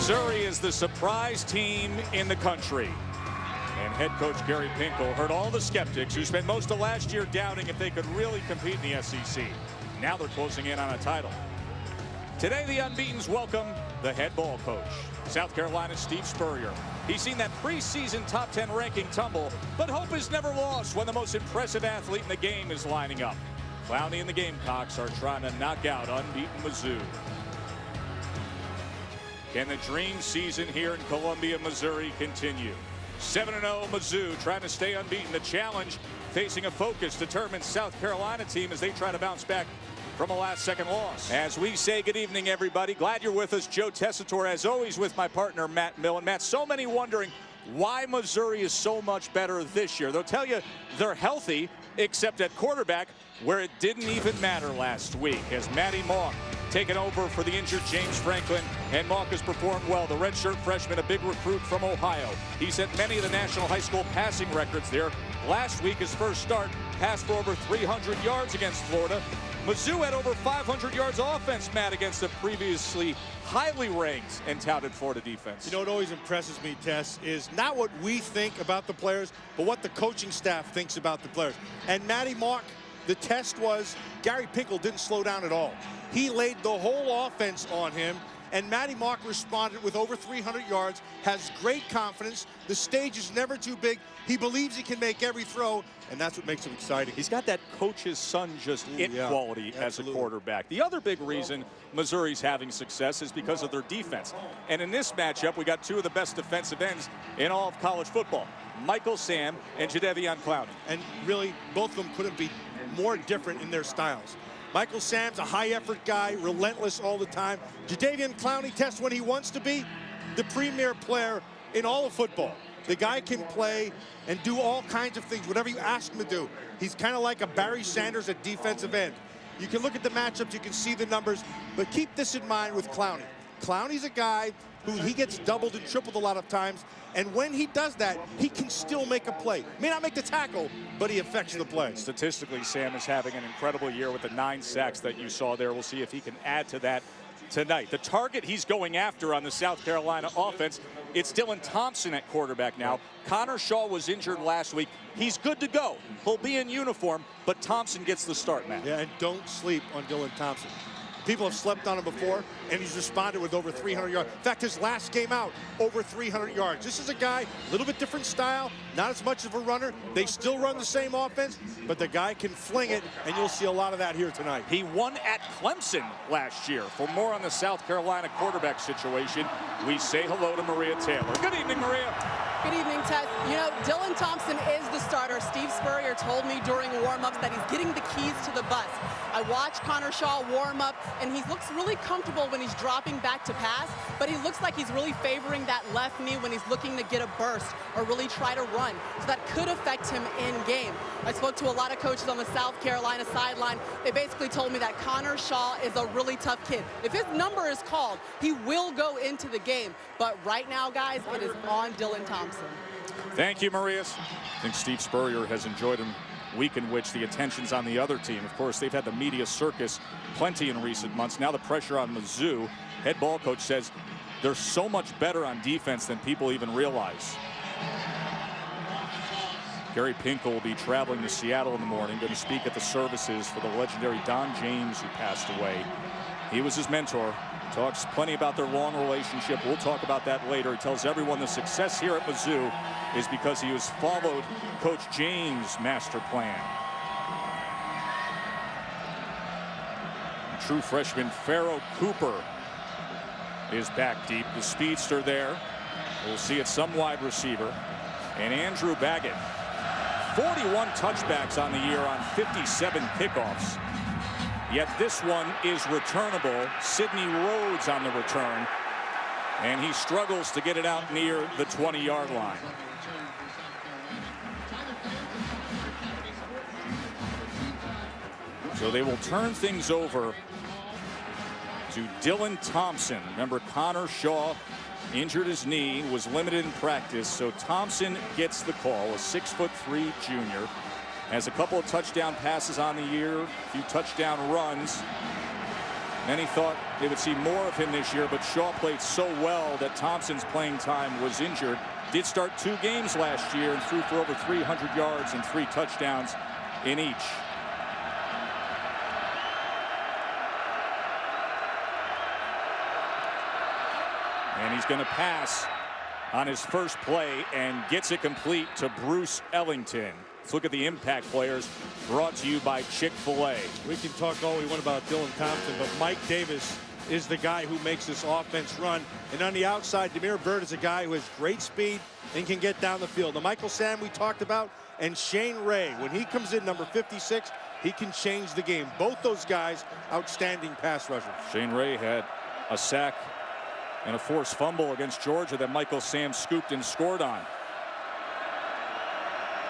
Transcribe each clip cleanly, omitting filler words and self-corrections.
Missouri is the surprise team in the country. And head coach Gary Pinkel heard all the skeptics who spent most of last year doubting if they could really compete in the SEC. Now they're closing in on a title. Today, the unbeatens welcome the head ball coach, South Carolina's Steve Spurrier. He's seen that preseason top 10 ranking tumble, but hope is never lost when the most impressive athlete in the game is lining up. Clowney and the Gamecocks are trying to knock out unbeaten Mizzou. Can the dream season here in Columbia, Missouri continue? 7-0 Mizzou trying to stay unbeaten. The challenge facing a focused, determined South Carolina team as they try to bounce back from a last-second loss. As we say good evening, everybody. Glad you're with us. Joe Tessitore, as always, with my partner, Matt Millen. Matt, so many wondering why Missouri is so much better this year. They'll tell you they're healthy, except at quarterback, where it didn't even matter last week, as Matty Mock taken over for the injured James Franklin, and Mock has performed well. The redshirt freshman, a big recruit from Ohio. He set many of the national high school passing records there. Last week, his first start, passed for over 300 yards against Florida. Mizzou had over 500 yards offense, Matt, against the previously highly ranked and touted Florida defense. You know, what always impresses me, Tess, is not what we think about the players, but what the coaching staff thinks about the players. And Matty Mock, the test was Gary Pinkel didn't slow down at all. He laid the whole offense on him, and Matty Mock responded with over 300 yards, has great confidence. The stage is never too big. He believes he can make every throw, and that's what makes him exciting. He's got that coach's son just quality as a quarterback. The other big reason Missouri's having success is because of their defense. And in this matchup, we got two of the best defensive ends in all of college football, Michael Sam and Jadaveon Clowney. And really, both of them couldn't be more different in their styles. Michael Sam's a high-effort guy, relentless all the time. Jadaveon Clowney tests when he wants to be the premier player in all of football. The guy can play and do all kinds of things, whatever you ask him to do. He's kind of like a Barry Sanders at defensive end. You can look at the matchups, you can see the numbers, but keep this in mind with Clowney. Clowney's a guy who he gets doubled and tripled a lot of times, and when he does that, he can still make a play. May not make the tackle, but he affects the play. Statistically, Sam is having an incredible year with the 9 sacks that you saw there. We'll see if he can add to that tonight. The target he's going after on the South Carolina offense, it's Dylan Thompson at quarterback now. Connor Shaw was injured last week. He's good to go. He'll be in uniform, but Thompson gets the start, man. Yeah, and don't sleep on Dylan Thompson. People have slept on him before, and he's responded with over 300 yards. In fact, his last game out, over 300 yards. This is a guy, a little bit different style, not as much of a runner. They still run the same offense, but the guy can fling it, and you'll see a lot of that here tonight. He won at Clemson last year. For more on the South Carolina quarterback situation, we say hello to Maria Taylor. Good evening, Maria. Good evening, Tess. You know, Dylan Thompson is the starter. Steve Spurrier told me during warm-ups that he's getting the keys to the bus. I watched Connor Shaw warm up, and he looks really comfortable when he's dropping back to pass, but he looks like he's really favoring that left knee when he's looking to get a burst or really try to run. So that could affect him in game. I spoke to a lot of coaches on the South Carolina sideline. They basically told me that Connor Shaw is a really tough kid. If his number is called, he will go into the game. But right now, guys, it is on Dylan Thompson. Thank you, Maria. I think Steve Spurrier has enjoyed him. Week in which the attention's on the other team. Of course, they've had the media circus plenty in recent months. Now the pressure on Mizzou. Head ball coach says they're so much better on defense than people even realize. Gary Pinkel will be traveling to Seattle in the morning, going to speak at the services for the legendary Don James, who passed away. He was his mentor. Talks plenty about their long relationship. We'll talk about that later. He tells everyone the success here at Mizzou is because he has followed Coach James' master plan. True freshman Pharaoh Cooper is back deep. The speedster there. We'll see it some wide receiver. And Andrew Baggett. 41 touchbacks on the year on 57 kickoffs. Yet this one is returnable. Sidney Rhodes on the return. And he struggles to get it out near the 20-yard line. So they will turn things over to Dylan Thompson. Remember, Connor Shaw injured his knee, was limited in practice, so Thompson gets the call, a 6'3" junior. Has a couple of touchdown passes on the year, a few touchdown runs. Many thought they would see more of him this year, but Shaw played so well that Thompson's playing time was injured. Did start 2 games last year and threw for over 300 yards and 3 touchdowns in each. And he's going to pass on his first play and gets it complete to Bruce Ellington. Let's look at the impact players brought to you by Chick-fil-A. We can talk all we want about Dylan Thompson, but Mike Davis is the guy who makes this offense run. And on the outside, Demir Bird is a guy who has great speed and can get down the field. The Michael Sam we talked about, and Shane Ray, when he comes in, number 56, he can change the game. Both those guys, outstanding pass rushers. Shane Ray had a sack and a forced fumble against Georgia that Michael Sam scooped and scored on.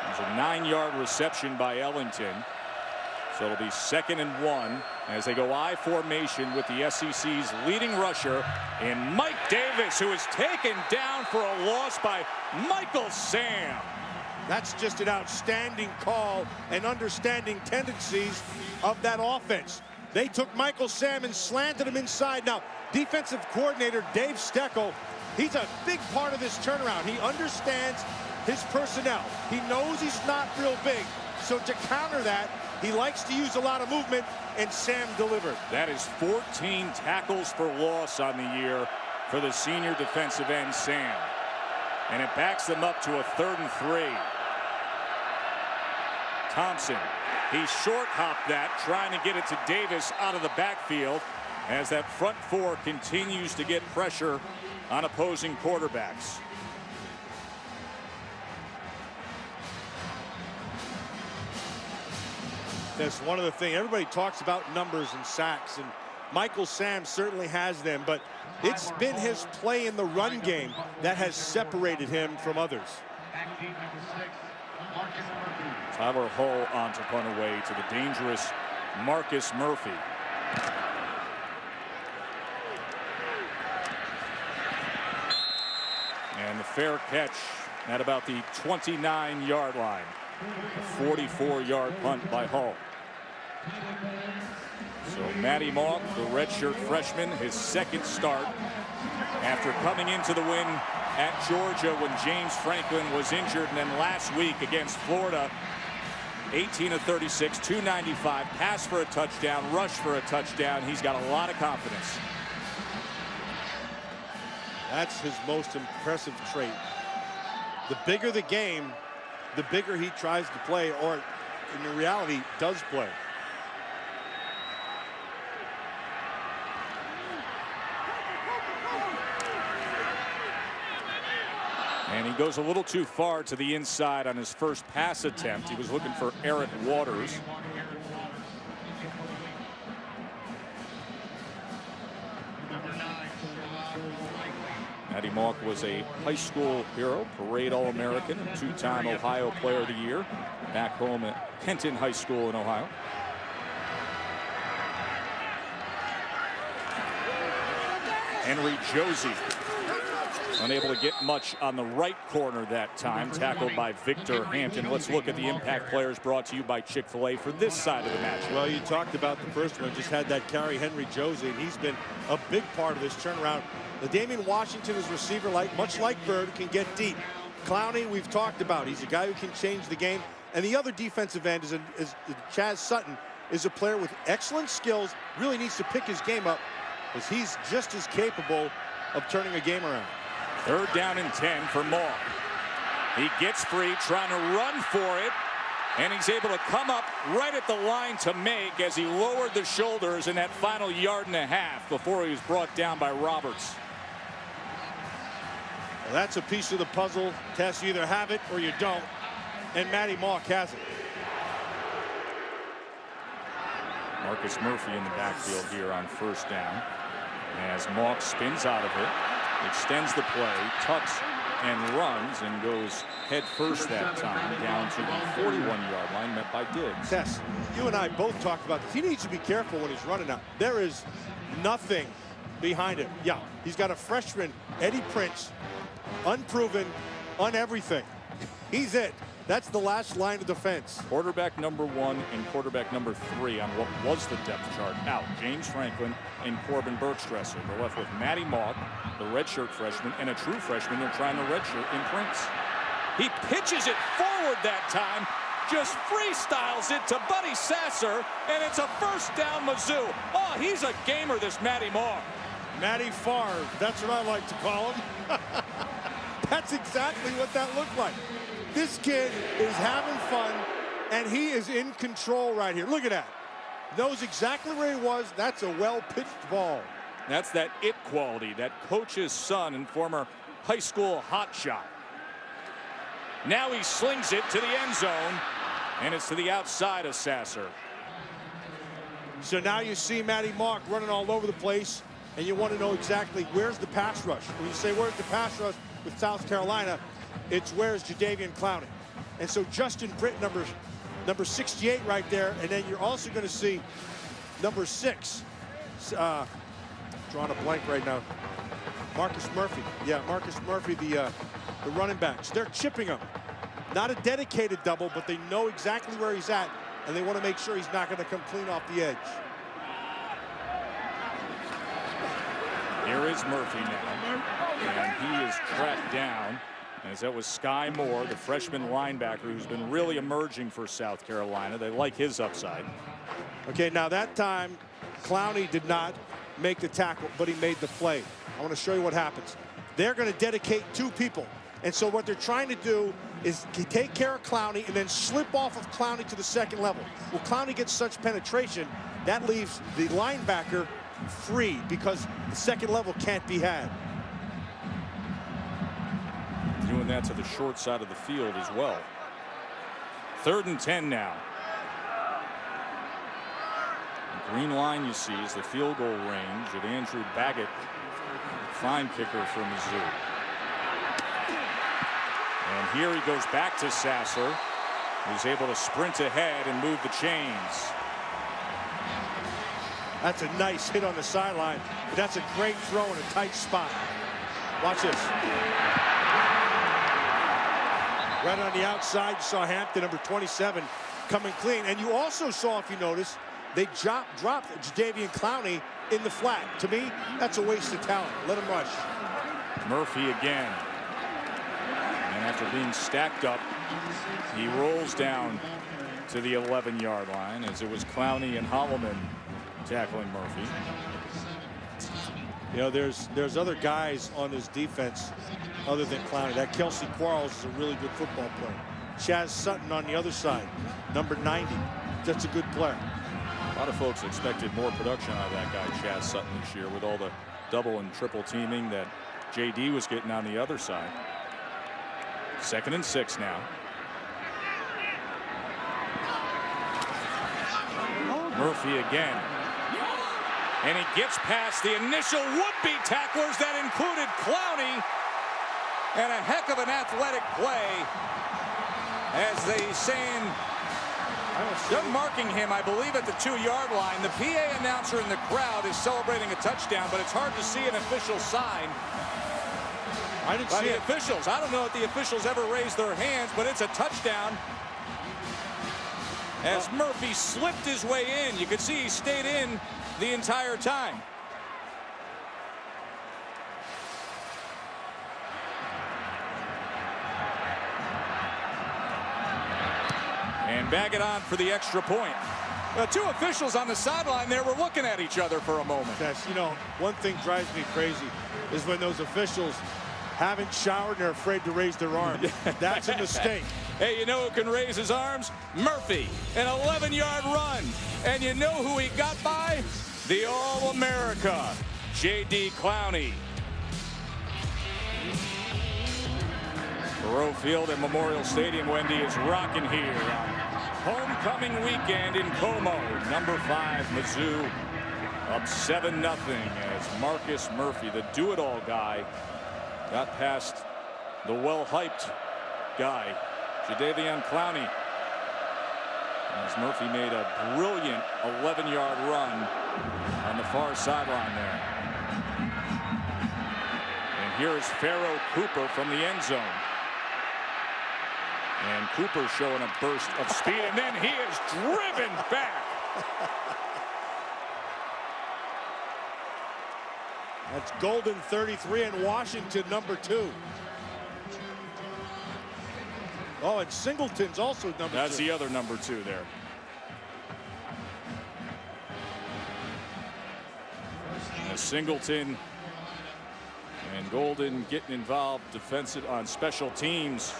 There's a 9-yard reception by Ellington. So it'll be 2nd and 1 as they go I formation with the SEC's leading rusher in Mike Davis, who is taken down for a loss by Michael Sam. That's just an outstanding call and understanding tendencies of that offense. They took Michael Sam and slanted him inside. Now, defensive coordinator Dave Steckel, he's a big part of this turnaround. He understands his personnel. He knows he's not real big. So to counter that, he likes to use a lot of movement, and Sam delivered. That is 14 tackles for loss on the year for the senior defensive end, Sam. And it backs them up to a 3rd and 3. Thompson, he short hopped that, trying to get it to Davis out of the backfield as that front 4 continues to get pressure on opposing quarterbacks. That's one of the things. Everybody talks about numbers and sacks, and Michael Sam certainly has them, but it's been his play in the run game that has separated him from others. Tyler Hull on to punt away to the dangerous Marcus Murphy. And the fair catch at about the 29-yard line. A 44-yard punt by Hull. So Matty Mock, the redshirt freshman, his 2nd start after coming into the win at Georgia when James Franklin was injured, and then last week against Florida, 18 of 36, 295, pass for a touchdown, rush for a touchdown. He's got a lot of confidence. That's his most impressive trait. The bigger the game, the bigger he tries to play, or in reality does play. And he goes a little too far to the inside on his first pass attempt. He was looking for Eric Waters. Matty Mock was a high school hero, parade All-American, 2-time Ohio Player of the Year, back home at Kenton High School in Ohio. Henry Josie unable to get much on the right corner that time, tackled by Victor Hampton. Let's look at the impact players brought to you by Chick-fil-A for this side of the match. Well, you talked about the first one, just had that carry, Henry Josie, and he's been a big part of this turnaround. The Damian Washington is receiver, much like Bird, can get deep. Clowney, we've talked about. He's a guy who can change the game. And the other defensive end is Chaz Sutton, is a player with excellent skills, really needs to pick his game up, as he's just as capable of turning a game around. 3rd down and 10 for Mock. He gets free, trying to run for it, and he's able to come up right at the line to make as he lowered the shoulders in that final 1.5 yards before he was brought down by Roberts. Well, that's a piece of the puzzle, Tess. You either have it or you don't, and Matty Mock has it. Marcus Murphy in the backfield here on 1st down as Mock spins out of it, extends the play, tucks and runs, and goes head first that time down to the 41-yard line, met by Diggs. Tess, you and I both talked about this. He needs to be careful when he's running out. There is nothing behind him. Yeah, he's got a freshman, Eddie Prince, unproven, on everything. He's it. That's the last line of defense. Quarterback number 1 and quarterback number 3 on what was the depth chart out. James Franklin and Corbin Bergstresser. They're left with Matty Mock, the redshirt freshman, and a true freshman they're trying to redshirt in Prince. He pitches it forward that time, just freestyles it to Buddy Sasser, and it's a first down Mizzou. Oh, he's a gamer, this Matty Mock. Matty Favre, that's what I like to call him. That's exactly what that looked like. This kid is having fun, and he is in control right here. Look at that. Knows exactly where he was. That's a well-pitched ball. That's that it quality, that coach's son and former high school hotshot. Now he slings it to the end zone, and it's to the outside of Sasser. So now you see Matty Mock running all over the place, and you want to know exactly where's the pass rush. When you say where's the pass rush with South Carolina, it's where's Jadaveon Clowney. And so Justin Britt, number 68 right there, and then you're also going to see number 6. Drawing a blank right now. Marcus Murphy. Yeah, Marcus Murphy, the running backs. They're chipping him. Not a dedicated double, but they know exactly where he's at, and they want to make sure he's not going to come clean off the edge. Here is Murphy now, and he is tracked down, as that was Sky Moore, the freshman linebacker who's been really emerging for South Carolina. They like his upside. Okay, now that time, Clowney did not make the tackle, but he made the play. I want to show you what happens. They're going to dedicate 2 people, and so what they're trying to do is take care of Clowney and then slip off of Clowney to the second level. Well, Clowney gets such penetration, that leaves the linebacker free because the second level can't be had. Doing that to the short side of the field as well. 3rd and 10 now. The green line you see is the field goal range of Andrew Baggett, fine kicker for Mizzou. And here he goes back to Sasser, who's able to sprint ahead and move the chains. That's a nice hit on the sideline, but that's a great throw in a tight spot. Watch this. Right on the outside, you saw Hampton, number 27, coming clean. And you also saw, if you notice, they dropped Jadaveon Clowney in the flat. To me, that's a waste of talent. Let him rush. Murphy again. And after being stacked up, he rolls down to the 11-yard line, as it was Clowney and Holloman tackling Murphy. You know, there's other guys on this defense other than Clowney. That Kelsey Quarles is a really good football player. Chaz Sutton on the other side, number 90. That's a good player. A lot of folks expected more production out of that guy, Chaz Sutton, this year with all the double and triple teaming that JD was getting on the other side. 2nd and 6 now. Murphy again. And he gets past the initial would-be tacklers that included Clowney. And a heck of an athletic play, as they saying they're marking him, I believe, at the 2-yard line. The PA announcer in the crowd is celebrating a touchdown, but it's hard to see an official sign. I didn't see the officials. I don't know if the officials ever raised their hands, but it's a touchdown. As Murphy slipped his way in, you could see he stayed in the entire time. And Baggett on for the extra point. The 2 officials on the sideline there were looking at each other for a moment. Yes, you know, one thing drives me crazy is when those officials haven't showered and are afraid to raise their arms. That's a mistake. Hey, you know who can raise his arms? Murphy, an 11-yard run. And you know who he got by? The All-America, J.D. Clowney. Thoreau Field at Memorial Stadium, Wendy, is rocking here on homecoming weekend in Como. Number 5, Mizzou, up 7-0 as Marcus Murphy, the do-it-all guy, got past the well-hyped guy, Jadaveon Clowney. As Murphy made a brilliant 11-yard run on the far sideline there. And here is Pharaoh Cooper from the end zone. And Cooper showing a burst of speed, and then he is driven back. That's Golden 33 and Washington number 2. Oh, and Singleton's also number 2. That's the other number 2 there. And Singleton and Golden getting involved defensive on special teams.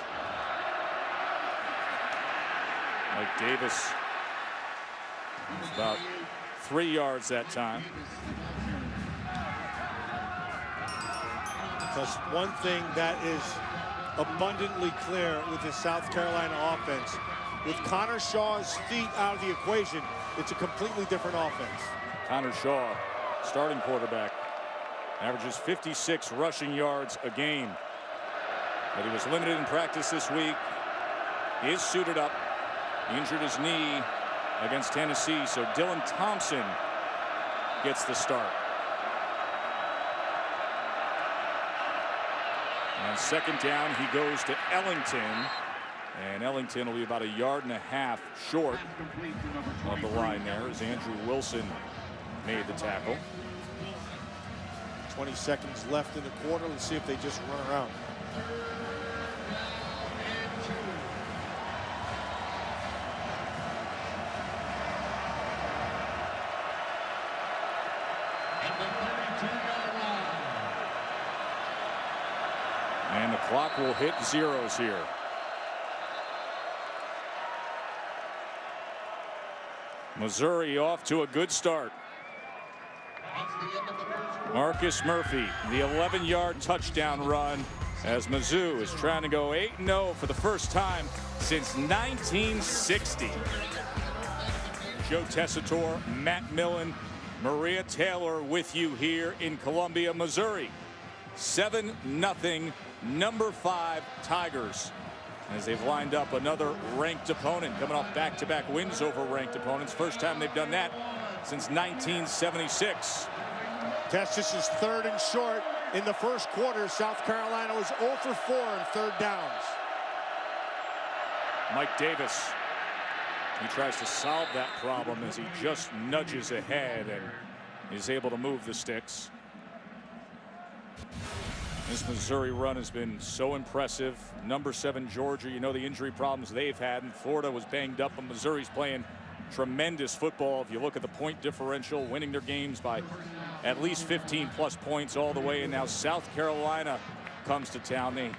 Mike Davis was about 3 yards that time. Because one thing that is abundantly clear with the South Carolina offense, with Connor Shaw's feet out of the equation, it's a completely different offense. Connor Shaw, starting quarterback, averages 56 rushing yards a game. But he was limited in practice this week. He is suited up. He injured his knee against Tennessee, so Dylan Thompson gets the start. And second down, he goes to Ellington. And Ellington will be about 1.5 yards short of the line there as Andrew Wilson made the tackle. 20 seconds left in the quarter. Let's see if they just run around. And the clock will hit zeros here. Missouri off to a good start. Marcus Murphy, the 11-yard touchdown run as Mizzou is trying to go 8-0 for the first time since 1960. Joe Tessitore, Matt Millen, Maria Taylor with you here in Columbia, Missouri. 7-0, number 5 Tigers, as they've lined up another ranked opponent, coming off back-to-back wins over ranked opponents. First time they've done that since 1976. This is 3rd and short in the first quarter. South Carolina was 0 for 4 on 3rd downs. Mike Davis, he tries to solve that problem as he just nudges ahead and is able to move the sticks. This Missouri run has been so impressive. Number 7 Georgia, you know the injury problems they've had, and Florida was banged up, and Missouri's playing tremendous football. If you look at the point differential, winning their games by at least 15+ points all the way, and now South Carolina comes to town. They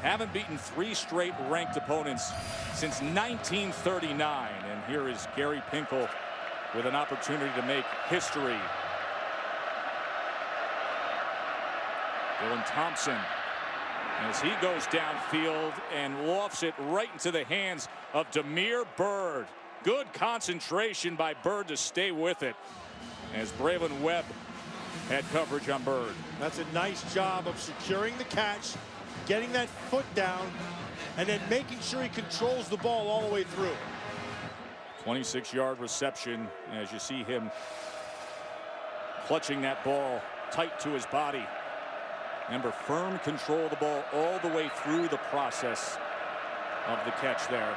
haven't beaten 3 straight ranked opponents since 1939, and here is Gary Pinkel with an opportunity to make history. Dylan Thompson, as he goes downfield and lofts it right into the hands of Demir Bird. Good concentration by Bird to stay with it, as Braylon Webb had coverage on Bird. That's a nice job of securing the catch, getting that foot down, and then making sure he controls the ball all the way through. 26-yard reception, as you see him clutching that ball tight to his body. Remember, firm control of the ball all the way through the process of the catch there.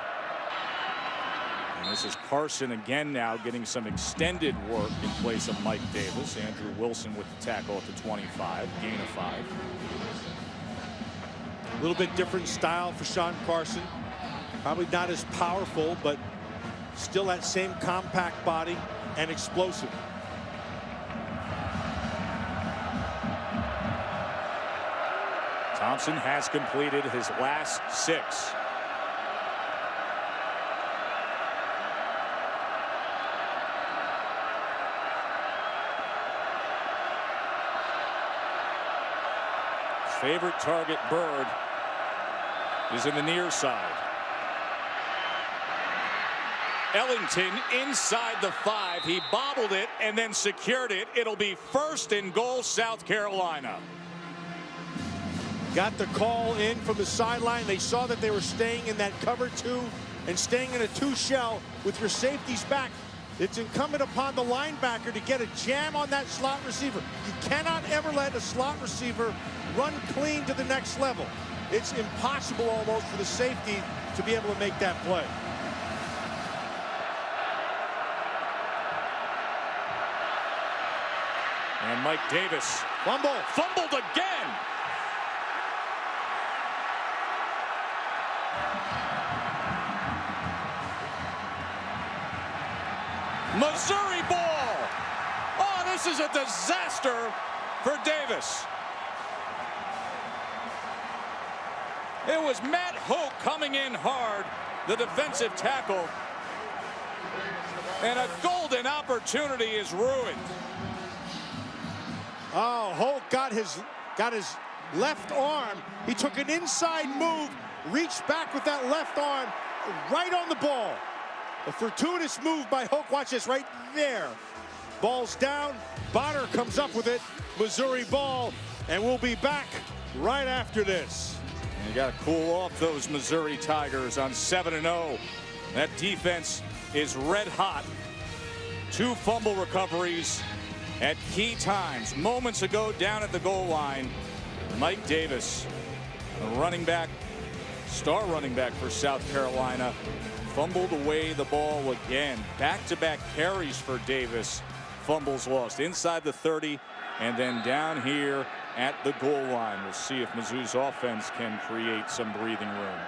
And this is Carson again now getting some extended work in place of Mike Davis. Andrew Wilson with the tackle at the 25, gain of 5. A little bit different style for Sean Carson. Probably not as powerful, but still that same compact body and explosive. Thompson has completed his last 6. His favorite target, Bird, is in the near side. Ellington inside the 5. He bobbled it and then secured it. It'll be 1st and goal, South Carolina. Got the call in from the sideline. They saw that they were staying in that cover 2 and staying in a 2 shell with your safeties back. It's incumbent upon the linebacker to get a jam on that slot receiver. You cannot ever let a slot receiver run clean to the next level. it's impossible almost for the safety to be able to make that play. And Mike Davis. Fumbled again. Missouri ball. Oh, this is a disaster for Davis. It was Matt Hoke coming in hard, the defensive tackle. And a golden opportunity is ruined. Oh, Hoke got his left arm. He took an inside move, reached back with that left arm, right on the ball. A fortuitous move by Hoke. Watch this right there. Ball's down. Bonner comes up with it. Missouri ball. And we'll be back right after this. And you got to cool off those Missouri Tigers on 7-0. That defense is red hot. 2 fumble recoveries at key times. Moments ago down at the goal line, Mike Davis, a running back, star running back for South Carolina, fumbled away the ball again. Back-to-back carries for Davis. Fumbles lost inside the 30 and then down here at the goal line. We'll see if Mizzou's offense can create some breathing room.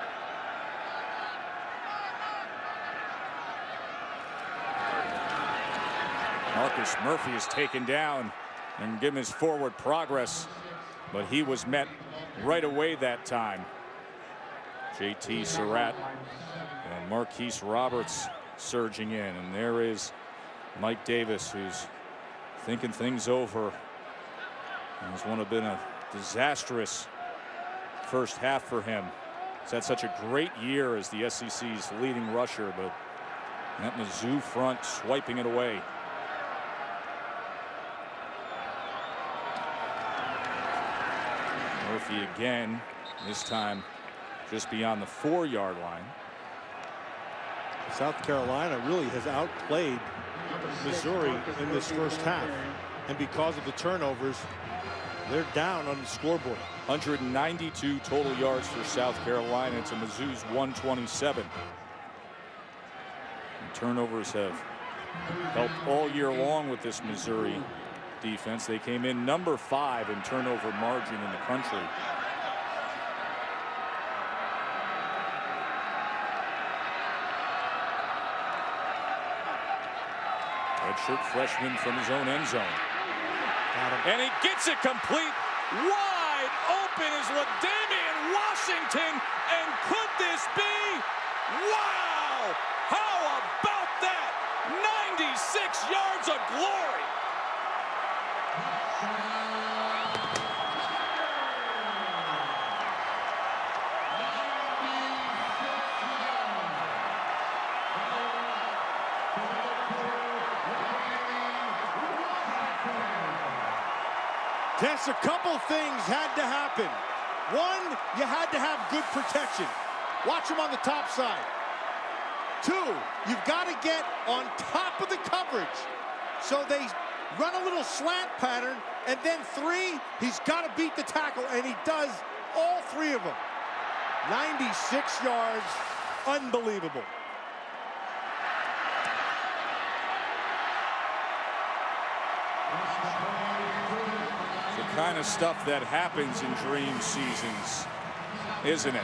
Marcus Murphy is taken down and given his forward progress, but he was met right away that time. JT Surratt and Marquise Roberts surging in, and there is Mike Davis, who's thinking things over. It's been a disastrous first half for him. He's had such a great year as the SEC's leading rusher, but that Mizzou front swiping it away. Murphy again, this time just beyond the 4-yard line. South Carolina really has outplayed Missouri in this first half, and because of the turnovers, they're down on the scoreboard. 192 total yards for South Carolina to Mizzou's 127. And turnovers have helped all year long with this Missouri defense. They came in number 5 in turnover margin in the country. Redshirt freshman from his own end zone. And he gets it complete. Wide open is Jadaveon Washington. And could this be? Wow! How about that? 96 yards of glory. Just a couple things had to happen. One, you had to have good protection. Watch him on the top side. 2, you've got to get on top of the coverage. So they run a little slant pattern. And then 3, he's got to beat the tackle. And he does all 3 of them. 96 yards. Unbelievable. Kind of stuff that happens in dream seasons, isn't it?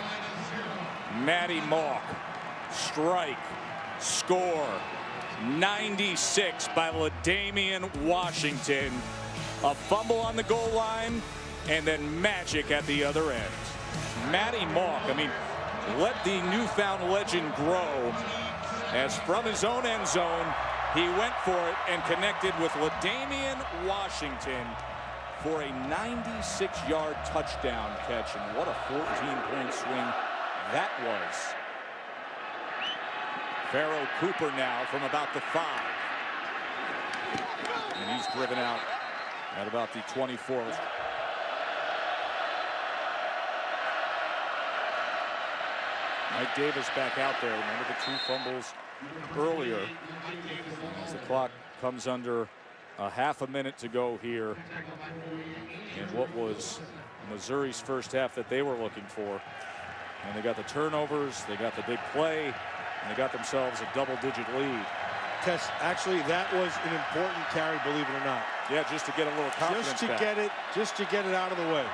Matty Mock, strike, score, 96 by Jadaveon Washington. A fumble on the goal line, and then magic at the other end. Matty Mock, I mean, let the newfound legend grow, as from his own end zone, he went for it and connected with Jadaveon Washington for a 96-yard touchdown catch, and what a 14-point swing that was. Pharaoh Cooper now from about the 5. And he's driven out at about the 24. Mike Davis back out there. Remember the 2 fumbles earlier. As the clock comes under a half a minute to go here in what was Missouri's first half that they were looking for. And they got the turnovers, they got the big play, and they got themselves a double-digit lead. Tess, actually, that was an important carry, believe it or not. Yeah, just to get a little confidence just to back. get it out of the way.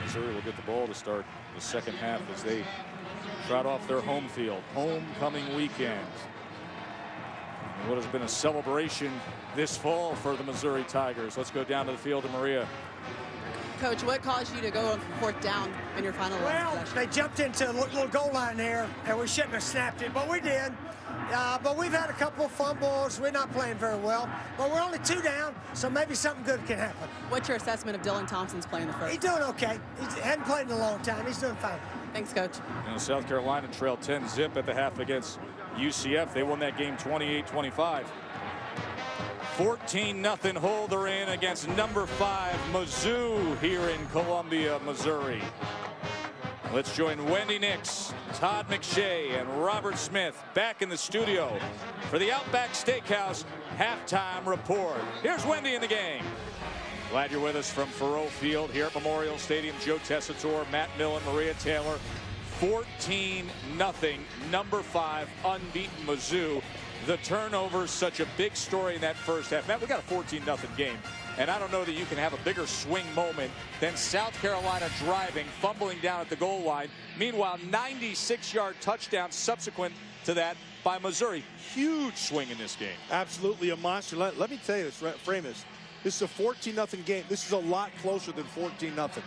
Missouri will get the ball to start the second half as they trot off their home field. Homecoming weekend. And what has been a celebration this fall for the Missouri Tigers. Let's go down to the field to Maria. Coach, what caused you to go on fourth down in your final Well, possession? they jumped into a little goal line there, and we shouldn't have snapped it, but we did. But we've had a couple of fumbles. We're not playing very well. But we're only 2 down, so maybe something good can happen. What's your assessment of Dylan Thompson's play in the first? He's doing okay. He hadn't played in a long time. He's doing fine. Thanks, Coach. South Carolina trailed 10-zip at the half against UCF. They won that game 28-25. 14-0 hole they're in against number 5 Mizzou here in Columbia, Missouri. Let's join Wendy Nix, Todd McShay, and Robert Smith back in the studio for the Outback Steakhouse halftime report. Here's Wendy in the game. Glad you're with us from Faurot Field here at Memorial Stadium. Joe Tessitore, Matt Millen, Maria Taylor. 14-0, number 5 unbeaten Mizzou. The turnovers, such a big story in that first half. Matt, we got a 14-0 game, and I don't know that you can have a bigger swing moment than South Carolina driving, fumbling down at the goal line. Meanwhile, 96-yard touchdown subsequent to that by Missouri. Huge swing in this game. Absolutely a monster. Let me tell you this, frame this. This is a 14-0 game. This is a lot closer than 14-0.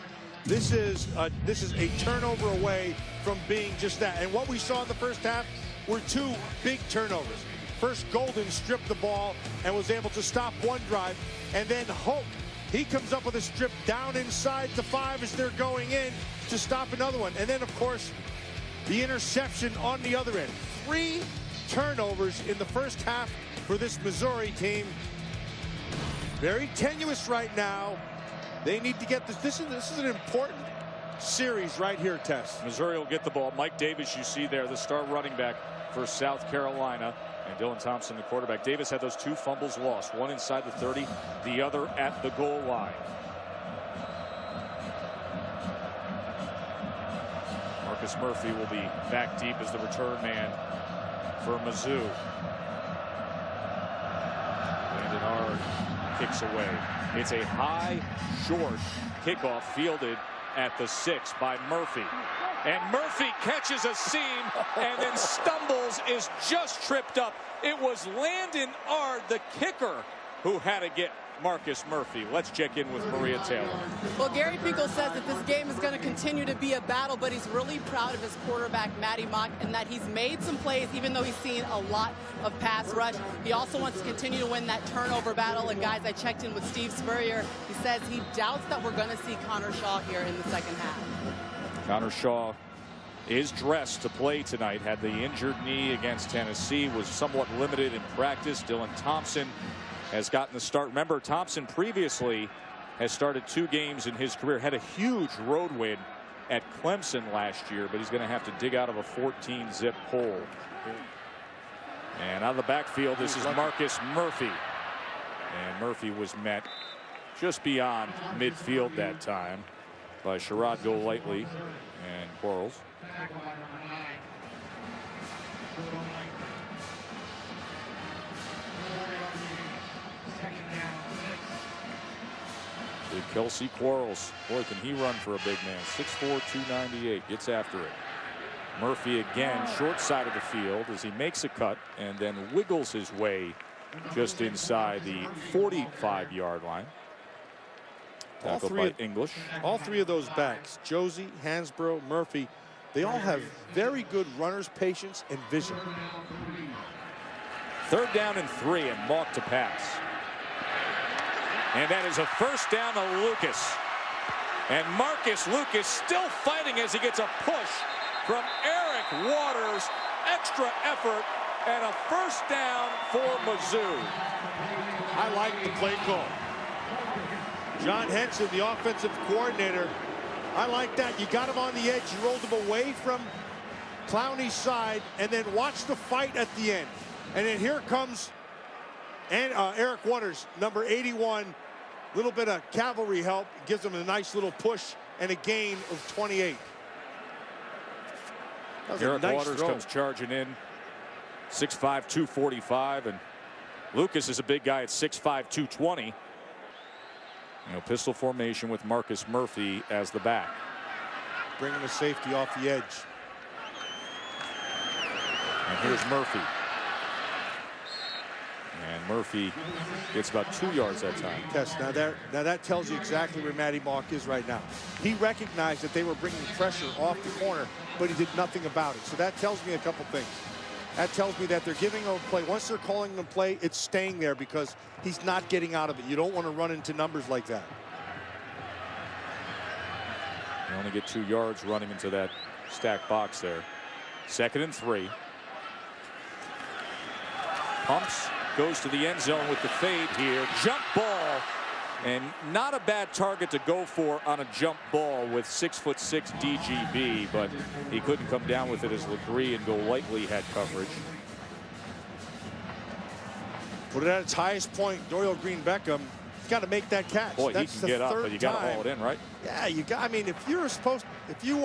This is a turnover away from being just that. And what we saw in the first half were 2 big turnovers. First, Golden stripped the ball and was able to stop one drive. And then Hope, he comes up with a strip down inside the 5 as they're going in to stop another one. And then, of course, the interception on the other end. 3 turnovers in the first half for this Missouri team. Very tenuous right now. They need to get this. This is an important series right here, Tess. Missouri will get the ball. Mike Davis, you see there, the star running back for South Carolina. And Dylan Thompson, the quarterback. Davis had those 2 fumbles lost, one inside the 30, the other at the goal line. Marcus Murphy will be back deep as the return man for Mizzou. Landon Ard kicks away. It's a high, short kickoff fielded at the 6 by Murphy. And Murphy catches a seam and then stumbles, is just tripped up. It was Landon Ard, the kicker, who had to get Marcus Murphy. Let's check in with Maria Taylor. Well, Gary Pinkel says that this game is going to continue to be a battle, but he's really proud of his quarterback, Matty Mock, and that he's made some plays, even though he's seen a lot of pass rush. He also wants to continue to win that turnover battle. And guys, I checked in with Steve Spurrier. He says he doubts that we're going to see Connor Shaw here in the second half. Connor Shaw is dressed to play tonight. Had the injured knee against Tennessee, was somewhat limited in practice. Dylan Thompson has gotten the start. Remember, Thompson previously has started 2 games in his career. Had a huge road win at Clemson last year, but he's going to have to dig out of a 14-zip hole. And out of the backfield, this is Marcus Murphy. And Murphy was met just beyond midfield that time by Sherrod Golightly and Quarles. Big Kelsey Quarles. Boy, can he run for a big man. 6'4", 298. Gets after it. Murphy again, short side of the field as he makes a cut and then wiggles his way just inside the 45-yard line. Tackled by English. All 3 of those backs, Josie, Hansbrough, Murphy, they all have very good runner's patience and vision. 3rd down and 3, and Mock to pass. And that is a first down to Lucas. And Marcus Lucas still fighting as he gets a push from Eric Waters. Extra effort and a first down for Mizzou. I like the play call. John Henson, the offensive coordinator. I like that. You got him on the edge. You rolled him away from Clowney's side, and then watch the fight at the end. And then here comes Eric Waters, number 81. Little bit of cavalry help, gives him a nice little push and a gain of 28. Eric nice Waters throw. comes charging in, 6'5", 245, and Lucas is a big guy at 6'5", 220. You know, pistol formation with Marcus Murphy as the back. Bringing the safety off the edge. And here's Murphy. And Murphy gets about 2 yards that time. Yes, now that tells you exactly where Matty Mock is right now. He recognized that they were bringing pressure off the corner, but he did nothing about it. So that tells me a couple things. That tells me that they're giving him a play. Once they're calling him a play, it's staying there because he's not getting out of it. You don't want to run into numbers like that. You only get 2 yards running into that stacked box there. 2nd and 3. Pumps, goes to the end zone with the fade here. Jump ball, and not a bad target to go for on a jump ball with 6'6" DGB, but he couldn't come down with it as Legree and Go Likely had coverage. Put it at its highest point. Dorial Green-Beckham got to make that catch. Boy, that's he can get up, but you got to haul it in, right? Yeah, you got. I mean, if you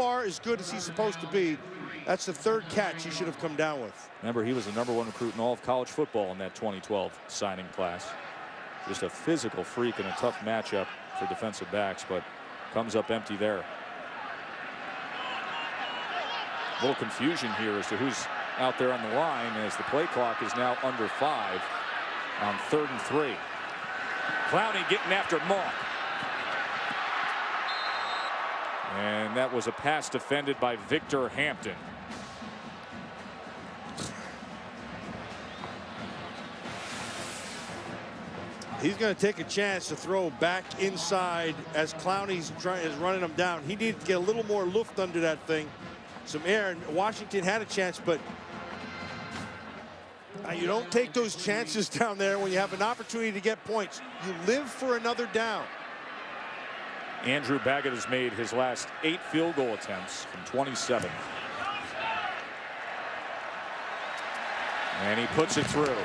are as good as he's supposed to be, that's the 3rd catch he should have come down with. Remember, he was the #1 recruit in all of college football in that 2012 signing class. Just a physical freak and a tough matchup for defensive backs, but comes up empty there. A little confusion here as to who's out there on the line as the play clock is now under 5 on 3rd and 3. Clowney getting after Mock. And that was a pass defended by Victor Hampton. He's going to take a chance to throw back inside as Clowney's running him down. He needed to get a little more luft under that thing, some air, and Washington had a chance, but you don't take those chances down there when you have an opportunity to get points. You live for another down. Andrew Baggett has made his last 8 field goal attempts from 27. And he puts it through.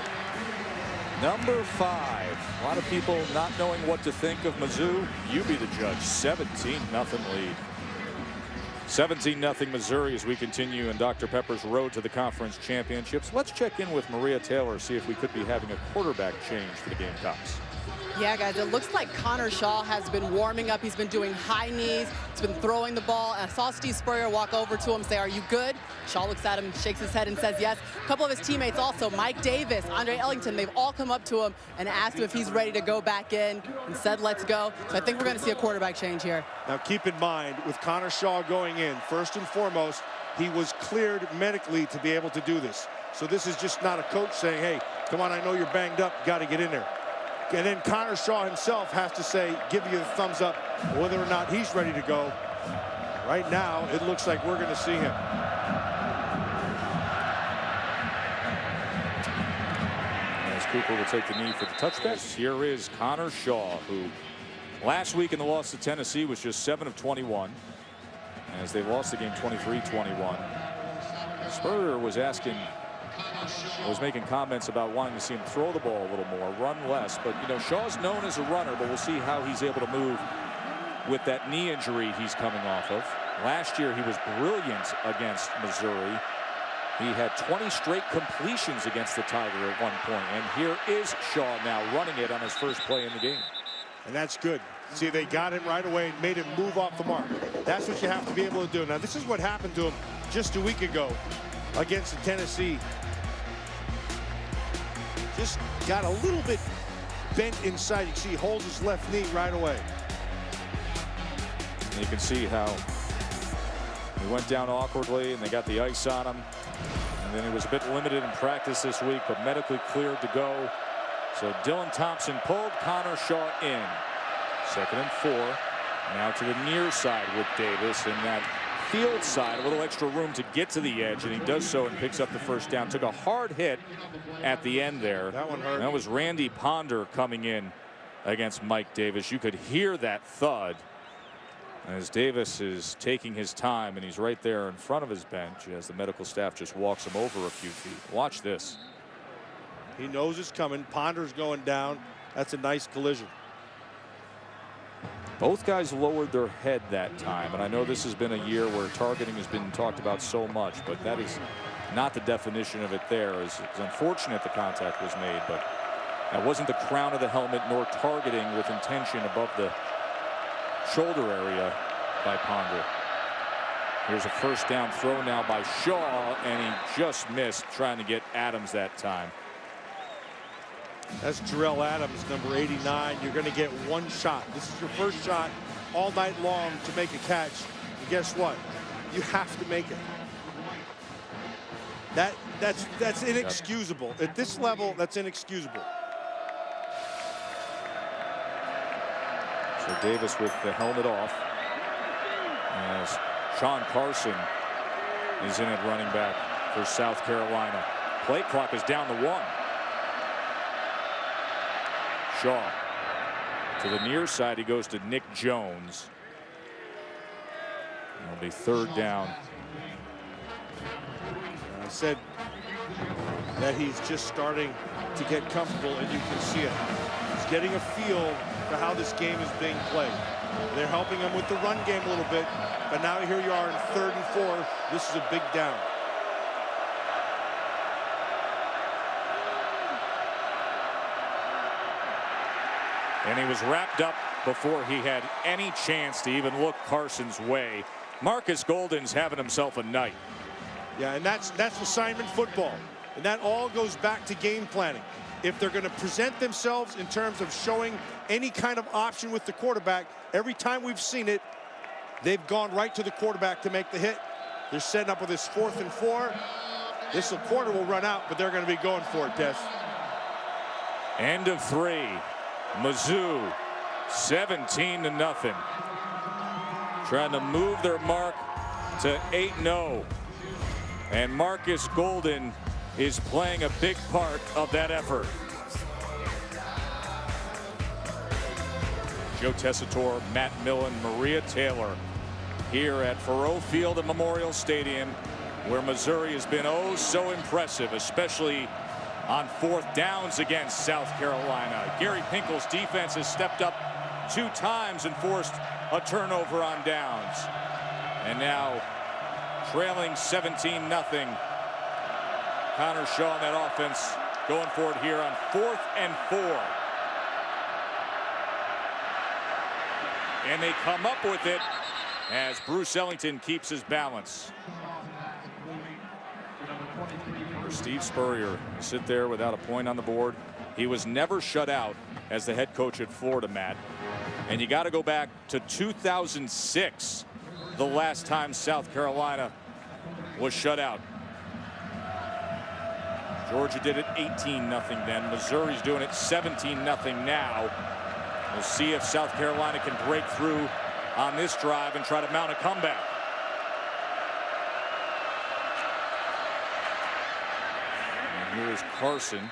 Number 5. A lot of people not knowing what to think of Mizzou. You be the judge. 17-0 lead. 17-0 Missouri as we continue in Dr. Pepper's road to the conference championships. Let's check in with Maria Taylor, see if we could be having a quarterback change for the Gamecocks. Yeah, guys, it looks like Connor Shaw has been warming up. He's been doing high knees. He's been throwing the ball. And I saw Steve Spurrier walk over to him, say, "Are you good?" Shaw looks at him, shakes his head, and says yes. A couple of his teammates also, Mike Davis, Andre Ellington, they've all come up to him and asked him if he's ready to go back in and said, "Let's go." So I think we're going to see a quarterback change here. Now, keep in mind, with Connor Shaw going in, first and foremost, he was cleared medically to be able to do this. So this is just not a coach saying, "Hey, come on, I know you're banged up, got to get in there." And then Connor Shaw himself has to say, give you the thumbs up, whether or not he's ready to go. Right now, it looks like we're going to see him. As Cooper will take the knee for the touchback. Here is Connor Shaw, who last week in the loss to Tennessee was just 7 of 21. As they lost the game 23-21. Spurrier was making comments about wanting to see him throw the ball a little more, run less. But, you know, Shaw's known as a runner, but we'll see how he's able to move with that knee injury he's coming off of. Last year, he was brilliant against Missouri. He had 20 straight completions against the Tiger at one point. And here is Shaw now running it on his first play in the game. And that's good. See, they got him right away and made him move off the mark. That's what you have to be able to do. Now, this is what happened to him just a week ago against Tennessee. Just got a little bit bent inside. You can see he holds his left knee right away. And you can see how he went down awkwardly and they got the ice on him. And then he was a bit limited in practice this week, but medically cleared to go. So Dylan Thompson pulled Connor Shaw in. 2nd and 4. Now to the near side with Davis in that field side, a little extra room to get to the edge, and he does so and picks up the first down. Took a hard hit at the end there. That one hurt. That was Randy Ponder coming in against Mike Davis. You could hear that thud. As Davis is taking his time, and he's right there in front of his bench as the medical staff just walks him over a few feet. Watch this. He knows it's coming. Ponder's going down. That's a nice collision. Both guys lowered their head that time, and I know this has been a year where targeting has been talked about so much, but that is not the definition of it there. It's unfortunate the contact was made, but that wasn't the crown of the helmet nor targeting with intention above the shoulder area by Ponder. Here's a first down throw now by Shaw, and he just missed trying to get Adams that time. That's Jarrell Adams, number 89. You're going to get one shot. This is your first shot all night long to make a catch. And guess what? You have to make it. That's inexcusable. At this level, that's inexcusable. So Davis with the helmet off as Sean Carson is in at running back for South Carolina. Play clock is down to 1. Shaw to the near side. He goes to Nick Jones. It'll be 3rd down. I said that he's just starting to get comfortable, and you can see it. He's getting a feel for how this game is being played. They're helping him with the run game a little bit, but now here you are in 3rd and 4. This is a big down. And he was wrapped up before he had any chance to even look Carson's way. Marcus Golden's having himself a night. Yeah, and that's assignment football. And that all goes back to game planning. If they're going to present themselves in terms of showing any kind of option with the quarterback, every time we've seen it, they've gone right to the quarterback to make the hit. They're setting up with this 4th and 4. This quarter will run out, but they're going to be going for it, Des. End of 3. Mizzou 17-0. Trying to move their mark to 8-0. And Marcus Golden is playing a big part of that effort. Joe Tessitore, Matt Millen, Maria Taylor here at Faurot Field at Memorial Stadium, where Missouri has been oh so impressive, especially on 4th downs against South Carolina. Gary Pinkel's defense has stepped up 2 times and forced a turnover on downs. And now trailing 17-0. Connor Shaw in that offense going for it here on 4th and 4. And they come up with it as Bruce Ellington keeps his balance. Steve Spurrier sit there without a point on the board. He was never shut out as the head coach at Florida, Matt. And you got to go back to 2006, the last time South Carolina was shut out. Georgia did it 18-0 then. Missouri's doing it 17-0 now. We'll see if South Carolina can break through on this drive and try to mount a comeback. Here is Carson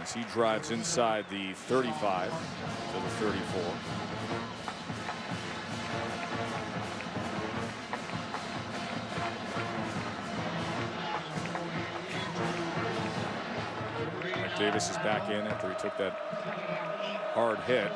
as he drives inside the 35 to the 34. Davis is back in after he took that hard hit.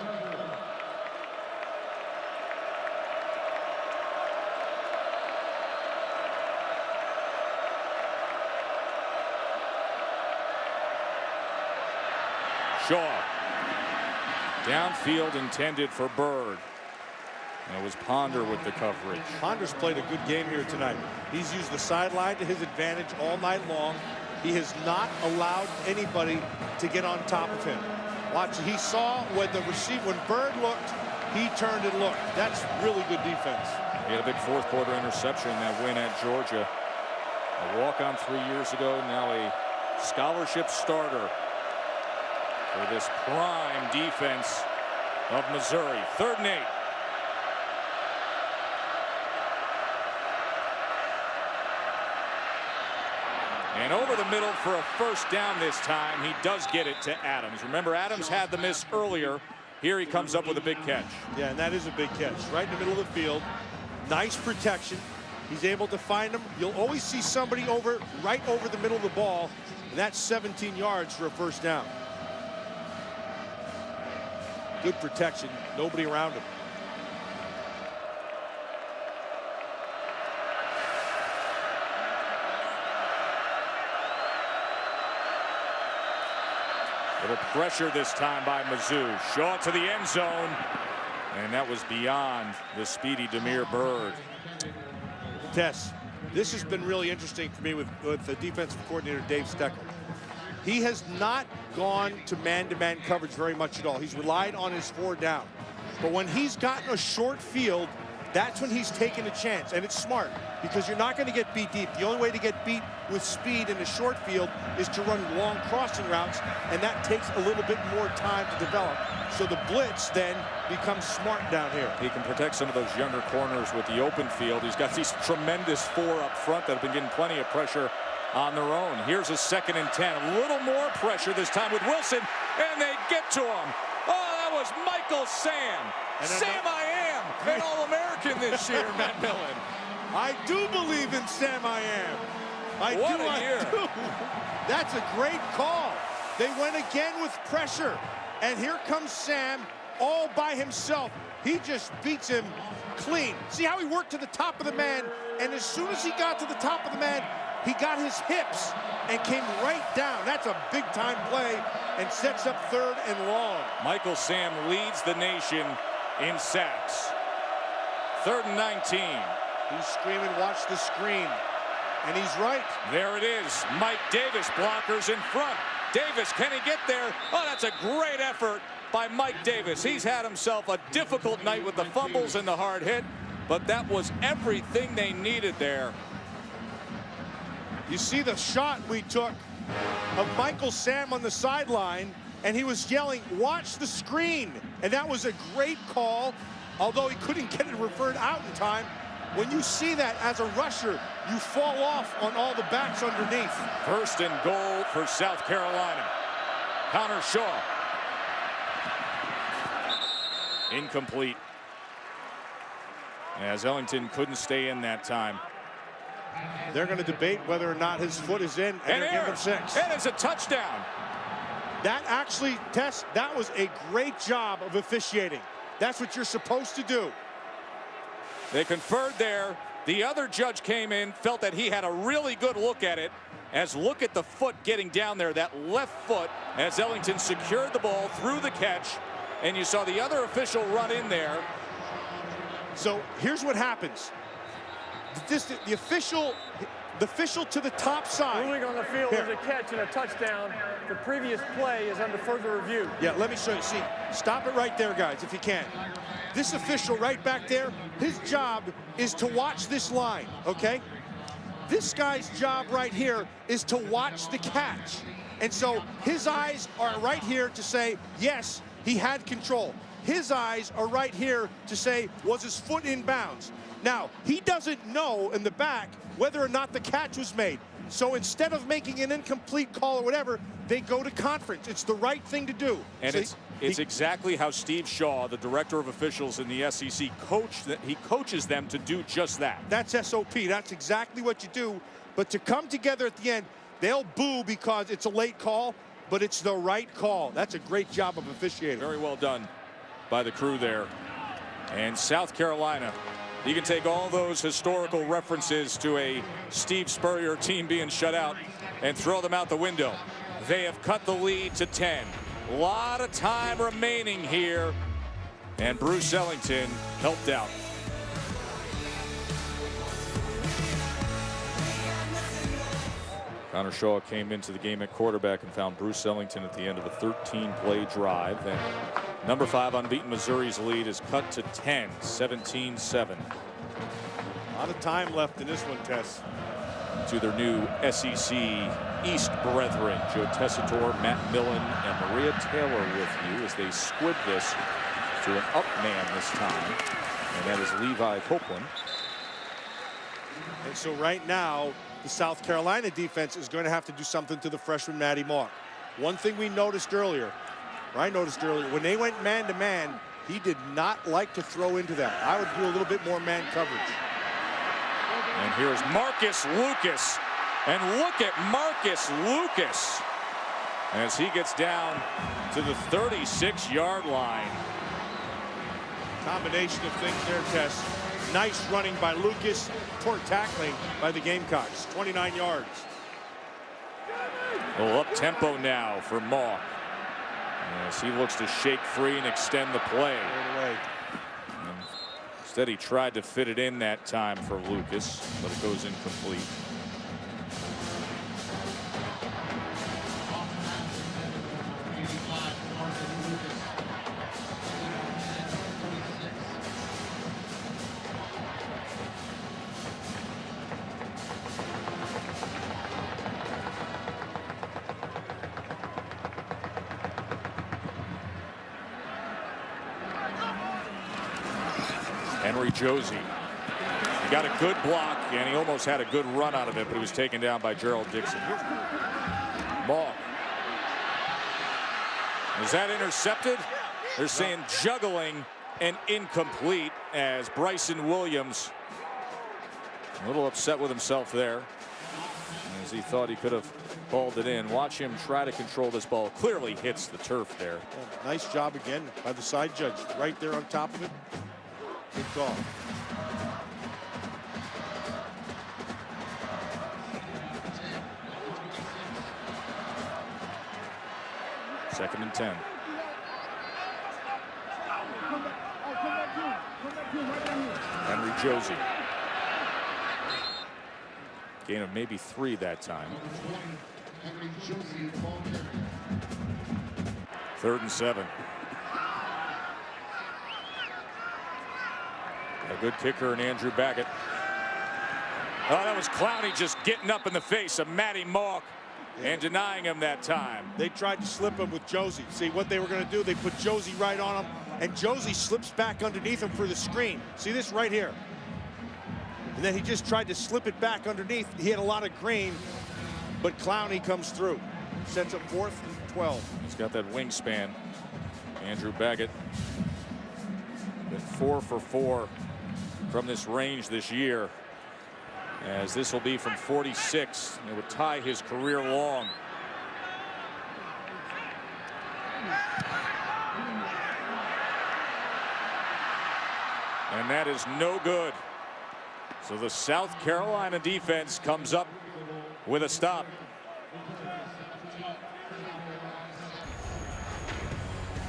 Shaw downfield intended for Bird. And it was Ponder with the coverage. Ponder's played a good game here tonight. He's used the sideline to his advantage all night long. He has not allowed anybody to get on top of him. Watch, he saw when when Bird looked, he turned and looked. That's really good defense. He had a big 4th quarter interception in that win at Georgia. A walk-on 3 years ago, now a scholarship starter for this prime defense of Missouri. 3rd and 8. And over the middle for a first down this time. He does get it to Adams. Remember, Adams had the miss earlier Here he comes up with a big catch. Yeah, and that is a big catch. Right in the middle of the field. Nice protection. He's able to find him. You'll always see somebody right over the middle of the ball, and that's 17 yards for a first down. Good protection. Nobody around him. Little pressure this time by Mizzou. Shaw to the end zone. And that was beyond the speedy Demir Bird. Tess, this has been really interesting for me with the defensive coordinator, Dave Steckel. He has not gone to man-to-man coverage very much at all. He's relied on his 4 down. But when he's gotten a short field, that's when he's taken a chance. And it's smart, because you're not going to get beat deep. The only way to get beat with speed in the short field is to run long crossing routes, and that takes a little bit more time to develop. So the blitz then becomes smart down here. He can protect some of those younger corners with the open field. He's got these tremendous 4 up front that have been getting plenty of pressure on their own. Here's a 2nd and 10. A little more pressure this time with Wilson, and they get to him. Oh, that was Michael Sam. Sam I am, an All-American this year, Matt Millen. I do believe in Sam I am. I do. That's a great call. They went again with pressure. And here comes Sam all by himself. He just beats him clean. See how he worked to the top of the man, and as soon as he got to the top of the man, he got his hips and came right down. That's a big-time play and sets up 3rd and long. Michael Sam leads the nation in sacks. 3rd and 19. He's screaming, watch the screen. And he's right. There it is. Mike Davis blockers in front. Davis, can he get there? Oh, that's a great effort by Mike Davis. He's had himself a difficult night with the fumbles and the hard hit, but that was everything they needed there. You see the shot we took of Michael Sam on the sideline, and he was yelling, watch the screen. And that was a great call, although he couldn't get it referred out in time. When you see that as a rusher, you fall off on all the backs underneath. 1st and goal for South Carolina. Connor Shaw. Incomplete. As Ellington couldn't stay in that time. They're going to debate whether or not his foot is in, and they're giving him 6. And it's a touchdown. That actually, Tess, that was a great job of officiating. That's what you're supposed to do. They conferred there. The other judge came in, felt that he had a really good look at it. As look at the foot getting down there, that left foot, as Ellington secured the ball through the catch. And you saw the other official run in there. So here's what happens. The official to the top side. Ruling on the field is a catch and a touchdown. The previous play is under further review. Yeah, let me show you. See, stop it right there, guys, if you can. This official right back there, his job is to watch this line, okay? This guy's job right here is to watch the catch. And so his eyes are right here to say, yes, he had control. His eyes are right here to say, was his foot in bounds? Now, he doesn't know in the back whether or not the catch was made. So instead of making an incomplete call or whatever, they go to conference. It's the right thing to do. And so it's exactly how Steve Shaw, the director of officials in the SEC, he coaches them to do just that. That's SOP. That's exactly what you do. But to come together at the end, they'll boo because it's a late call, but it's the right call. That's a great job of officiating. Very well done by the crew there. And South Carolina, you can take all those historical references to a Steve Spurrier team being shut out and throw them out the window. They have cut the lead to 10. A lot of time remaining here, and Bruce Ellington helped out. Connor Shaw came into the game at quarterback and found Bruce Ellington at the end of a 13-play drive. And number 5 unbeaten Missouri's lead is cut to 10, 17-7. A lot of time left in this one, Tess. To their new SEC East brethren, Joe Tessitore, Matt Millen, and Maria Taylor with you as they squib this to an up man this time, and that is Levi Copeland. And so right now, the South Carolina defense is going to have to do something to the freshman Maddie Moore. One thing we noticed earlier, I noticed earlier, when they went man-to-man, he did not like to throw into that. I would do a little bit more man coverage. And here's Marcus Lucas. And look at Marcus Lucas as he gets down to the 36-yard line. Combination of things there, Tess. Nice running by Lucas. Poor tackling by the Gamecocks. 29 yards. A little up-tempo now for Maw as he looks to shake free and extend the play. And instead, he tried to fit it in that time for Lucas, but it goes incomplete. Henry Josie. He got a good block, and he almost had a good run out of it, but he was taken down by Gerald Dixon. Ball. Is that intercepted? They're saying juggling and incomplete as Bryson Williams a little upset with himself there as he thought he could have balled it in. Watch him try to control this ball. Clearly hits the turf there. Yeah, nice job again by the side judge. Right there on top of it. Good call. Second and 10. Henry Josie. Gain of maybe 3 that time. Third and 7. A good kicker in Andrew Baggett. Oh, that was Clowney just getting up in the face of Matty Mauk and denying him that time. They tried to slip him with Josie. See what they were going to do? They put Josie right on him, and Josie slips back underneath him for the screen. See this right here? And then he just tried to slip it back underneath. He had a lot of green, but Clowney comes through. Sets up 4th and 12. He's got that wingspan. Andrew Baggett. Been 4 for 4 from this range this year, as this will be from 46. It would tie his career long. And that is no good. So the South Carolina defense comes up with a stop.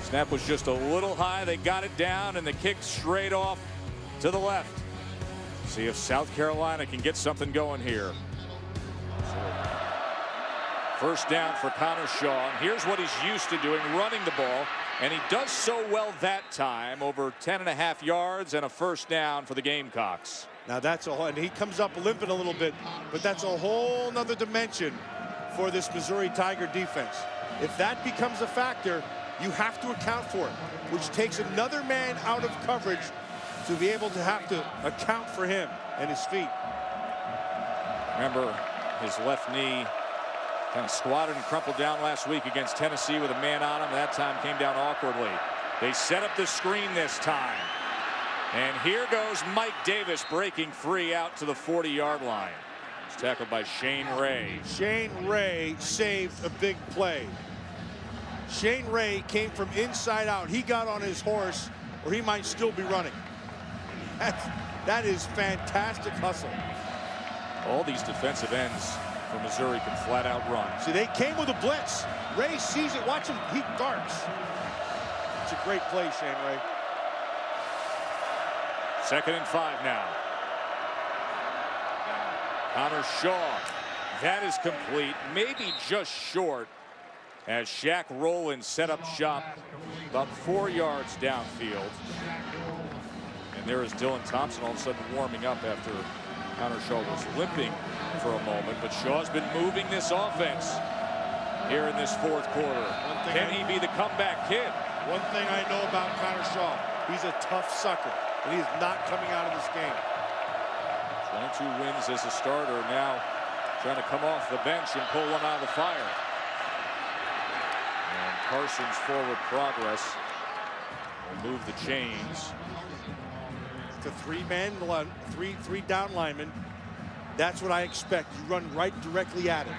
Snap was just a little high. They got it down, and the kick straight off to the left. See if South Carolina can get something going here. First down for Connor Shaw. And here's what he's used to doing, running the ball. And he does so well that time, over 10.5 yards and a first down for the Gamecocks. Now that's a whole, and he comes up limping a little bit, but that's a whole nother dimension for this Missouri Tiger defense. If that becomes a factor, you have to account for it, which takes another man out of coverage to be able to have to account for him and his feet. Remember, his left knee kind of squatted and crumpled down last week against Tennessee with a man on him. That time came down awkwardly. They set up the screen this time. And here goes Mike Davis breaking free out to the 40-yard line. It's tackled by Shane Ray. Shane Ray saved a big play. Shane Ray came from inside out. He got on his horse, or he might still be running. That is fantastic hustle. All these defensive ends for Missouri can flat out run. See, they came with a blitz. Ray sees it. Watch him. He darts. It's a great play, Shane Ray. Second and 5 now. Connor Shaw. That is complete. Maybe just short as Shaq Rowland set up shop about 4 yards downfield. And there is Dylan Thompson all of a sudden warming up after Connor Shaw was limping for a moment. But Shaw's been moving this offense here in this 4th quarter. Can he be the comeback kid? One thing I know about Connor Shaw, he's a tough sucker, and he is not coming out of this game. 22 wins as a starter, now trying to come off the bench and pull one out of the fire. And Carson's forward progress. Move the chains. It's a three down linemen. That's what I expect. You run right directly at it.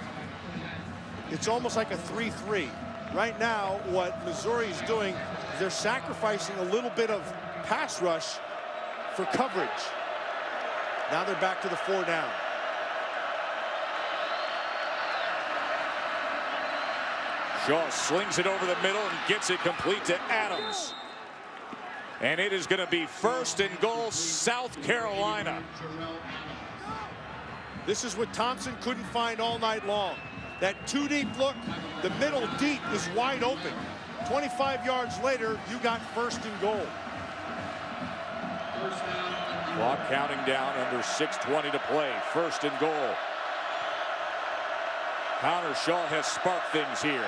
It's almost like a 3-3. Right now, what Missouri is doing is they're sacrificing a little bit of pass rush for coverage. Now they're back to the 4 down. Shaw slings it over the middle and gets it complete to Adams. And it is going to be 1st and goal, South Carolina. This is what Thompson couldn't find all night long. That 2-deep look, the middle deep is wide open. 25 yards later, you got 1st and goal. Clock counting down, under 6:20 to play. 1st and goal. Connor Shaw has sparked things here.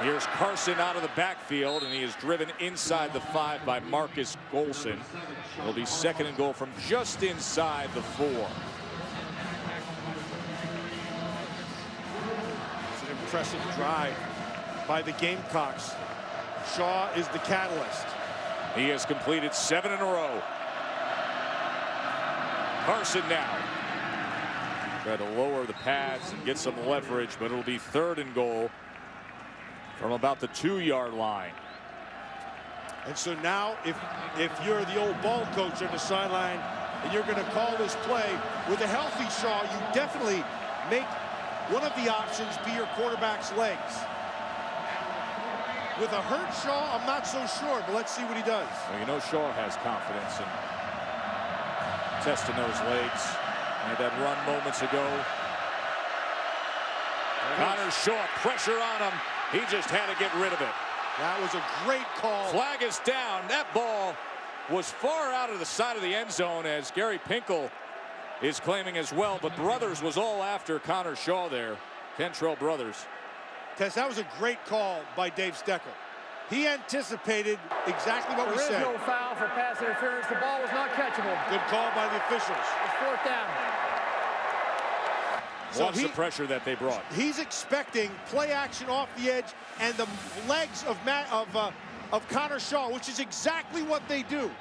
Here's Carson out of the backfield, and he is driven inside the 5 by Marcus Golson. It'll be 2nd and goal from just inside the 4. It's an impressive drive by the Gamecocks. Shaw is the catalyst. He has completed 7 in a row. Carson now. Try to lower the pads and get some leverage, but it'll be 3rd and goal from about the 2-yard line. And so now, if you're the old ball coach on the sideline and you're going to call this play, with a healthy Shaw, you definitely make one of the options be your quarterback's legs. With a hurt Shaw, I'm not so sure, but let's see what he does. Well, you know Shaw has confidence in testing those legs. Had that run moments ago. Connor Shaw, pressure on him. He just had to get rid of it. That was a great call. Flag is down. That ball was far out of the side of the end zone, as Gary Pinkel is claiming as well. But Brothers was all after Connor Shaw there. Kentrell Brothers. Tess, that was a great call by Dave Steckel. He anticipated exactly what we said. There is no foul for pass interference. The ball was not catchable. Good call by the officials. It's 4th down. What's the pressure that they brought? He's expecting play action off the edge and the legs of Connor Shaw, which is exactly what they do.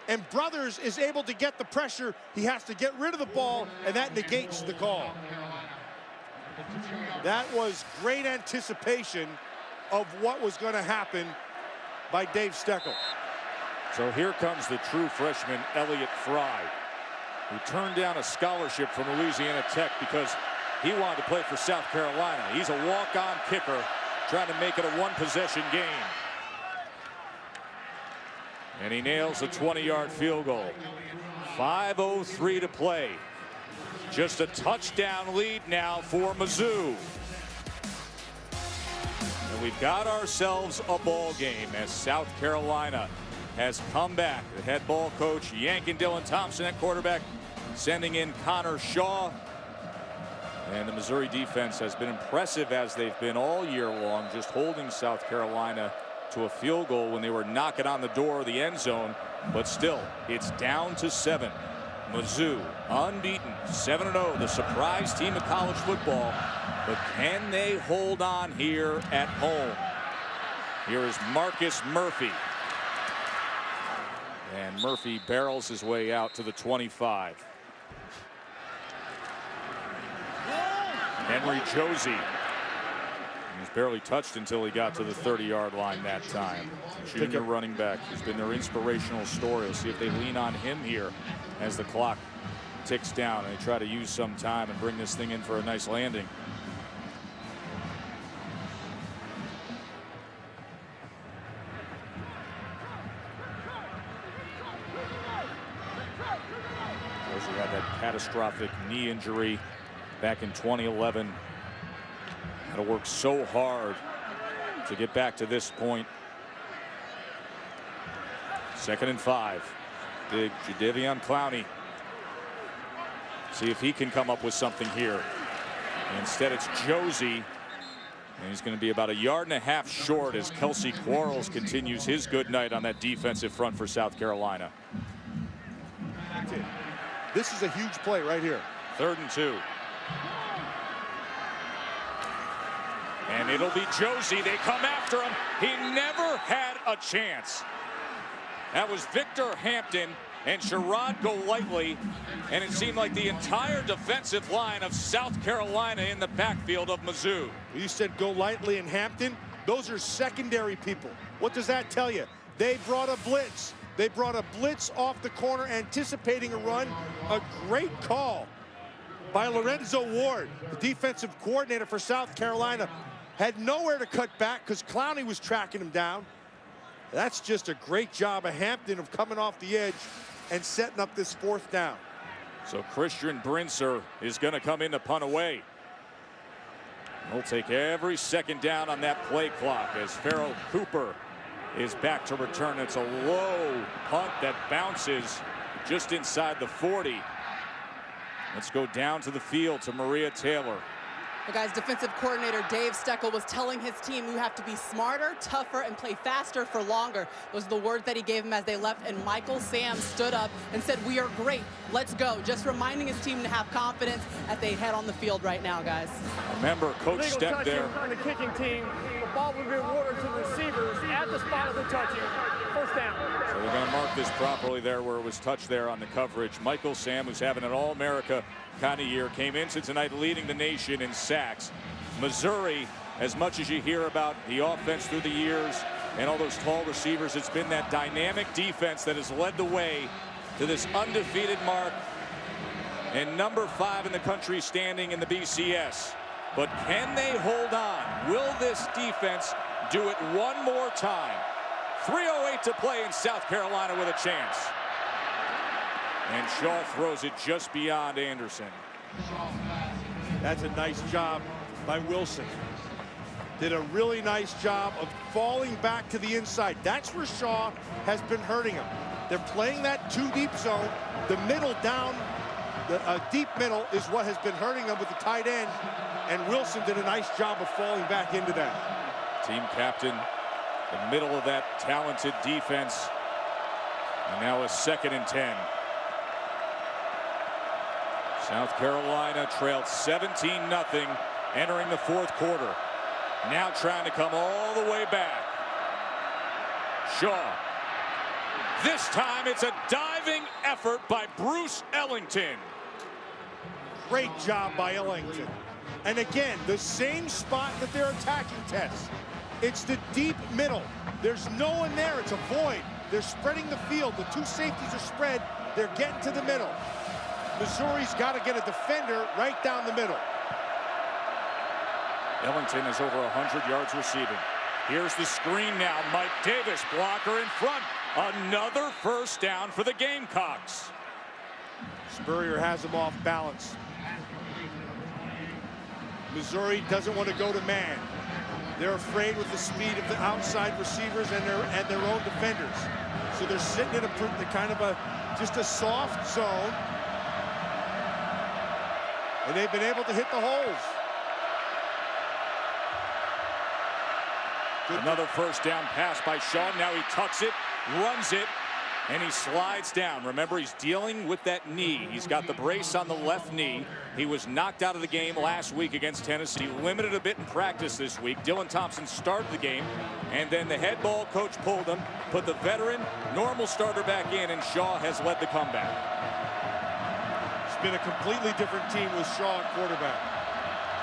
And Brothers is able to get the pressure. He has to get rid of the ball, and that negates the call. That was great anticipation of what was going to happen by Dave Steckel. So here comes the true freshman, Elliott Fry, who turned down a scholarship from Louisiana Tech because he wanted to play for South Carolina. He's a walk-on kicker trying to make it a 1-possession game. And he nails a 20-yard field goal. 5:03 to play. Just a touchdown lead now for Mizzou. And we've got ourselves a ball game as South Carolina has come back. The head ball coach yanking Dylan Thompson at quarterback, sending in Connor Shaw. And the Missouri defense has been impressive, as they've been all year long, just holding South Carolina to a field goal when they were knocking on the door of the end zone. But still, it's down to 7. Mizzou unbeaten, 7-0, the surprise team of college football. But can they hold on here at home? Here is Marcus Murphy. And Murphy barrels his way out to the 25. Henry Josie. He was barely touched until he got to the 30-yard line that time. Junior running back who's been their inspirational story. We'll see if they lean on him here as the clock ticks down and they try to use some time and bring this thing in for a nice landing. Josie had that catastrophic knee injury back in 2011. Had to work so hard to get back to this point. 2nd and 5. Big Jadaveon Clowney. See if he can come up with something here. Instead, it's Josie. And he's going to be about 1.5 yards short as Kelsey Quarles continues his good night on that defensive front for South Carolina. This is a huge play right here. 3rd and 2. And it'll be Josie. They come after him. He never had a chance. That was Victor Hampton and Sherrod Golightly. And it seemed like the entire defensive line of South Carolina in the backfield of Mizzou. You said Golightly and Hampton. Those are secondary people. What does that tell you? They brought a blitz. They brought a blitz off the corner, anticipating a run. A great call by Lorenzo Ward, the defensive coordinator for South Carolina. Had nowhere to cut back because Clowney was tracking him down. That's just a great job of Hampton of coming off the edge and setting up this 4th down. So Christian Brinzer is going to come in to punt away. He'll take every second down on that play clock as Farrell Cooper is back to return. It's a low punt that bounces just inside the 40. Let's go down to the field to Maria Taylor. Well, guys, defensive coordinator Dave Steckel was telling his team, you have to be smarter, tougher, and play faster for longer. Those are the words that he gave them as they left, and Michael Sam stood up and said, we are great, let's go. Just reminding his team to have confidence as they head on the field right now, guys. Remember, Coach stepped there. On the kicking team, the ball will be awarded to the receivers at the spot of the touching. 1st down. So we're going to mark this properly there where it was touched there on the coverage. Michael Sam, who's having an All-America kind of year, came into tonight leading the nation in sacks. Missouri, as much as you hear about the offense through the years and all those tall receivers, it's been that dynamic defense that has led the way to this undefeated mark and number 5 in the country standing in the BCS. But can they hold on? Will this defense do it one more time? 3:08 to play in South Carolina with a chance. And Shaw throws it just beyond Anderson. That's a nice job by Wilson. Did a really nice job of falling back to the inside. That's where Shaw has been hurting him. They're playing that 2 deep zone. The middle down, the deep middle is what has been hurting them with the tight end. And Wilson did a nice job of falling back into that. Team captain, the middle of that talented defense. And now a 2nd and 10. South Carolina trailed 17-0 entering the 4th quarter. Now trying to come all the way back. Shaw. This time it's a diving effort by Bruce Ellington. Great job by Ellington. And again, the same spot that they're attacking, Tess. It's the deep middle. There's no one there. It's a void. They're spreading the field. The 2 safeties are spread. They're getting to the middle. Missouri's got to get a defender right down the middle. Ellington is over 100 yards receiving. Here's the screen now. Mike Davis, blocker in front. Another 1st down for the Gamecocks. Spurrier has him off balance. Missouri doesn't want to go to man. They're afraid with the speed of the outside receivers and their own defenders. So they're sitting in a kind of just a soft zone. And they've been able to hit the holes. Another 1st down pass by Shaw. Now he tucks it, runs it, and he slides down. Remember, he's dealing with that knee. He's got the brace on the left knee. He was knocked out of the game last week against Tennessee. Limited a bit in practice this week. Dylan Thompson started the game, and then the head ball coach pulled him, put the veteran, normal starter back in, and Shaw has led the comeback. It's been a completely different team with Shaw at quarterback.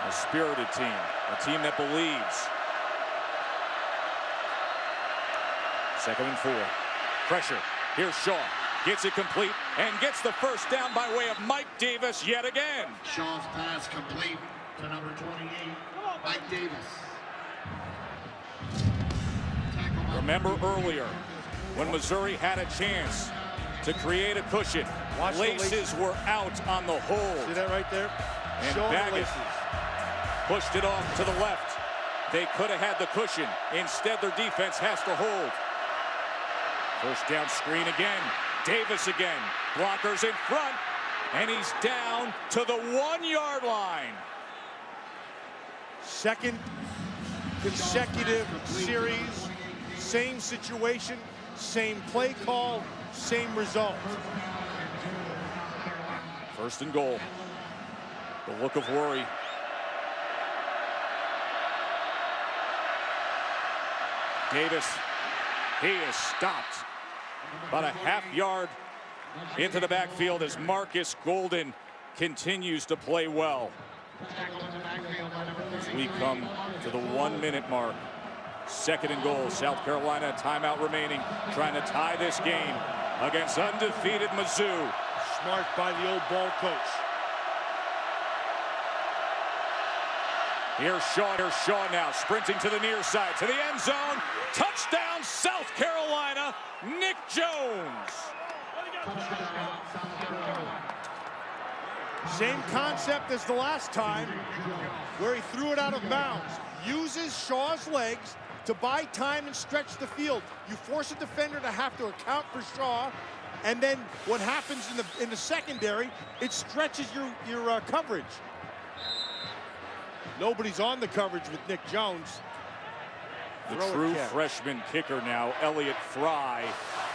A spirited team, a team that believes. 2nd and 4. Pressure. Here's Shaw. Gets it complete and gets the 1st down by way of Mike Davis yet again. Shaw's pass complete to number 28, Mike Davis. Remember earlier when Missouri had a chance to create a cushion. Laces were out on the hold. See that right there? And Show Baggett laces. pushed it off to the left. They could have had the cushion. Instead, their defense has to hold. 1st down screen again. Davis again. Blockers in front. And he's down to the 1-yard line. 2nd consecutive series. Same situation. Same play call. Same result. 1st and goal. The look of worry. Davis, he is stopped about a half yard into the backfield as Marcus Golden continues to play well. As we come to the 1 minute mark, 2nd and goal, South Carolina, timeout remaining, trying to tie this game against undefeated Mizzou. Smart by the old ball coach. Here's Shaw now, sprinting to the near side, to the end zone. Touchdown, South Carolina, Nick Jones. Same concept as the last time, where he threw it out of bounds. Uses Shaw's legs to buy time and stretch the field. You force a defender to have to account for Shaw, and then what happens in the secondary, it stretches your coverage. Nobody's on the coverage with Nick Jones. The true freshman kicker now, Elliott Fry,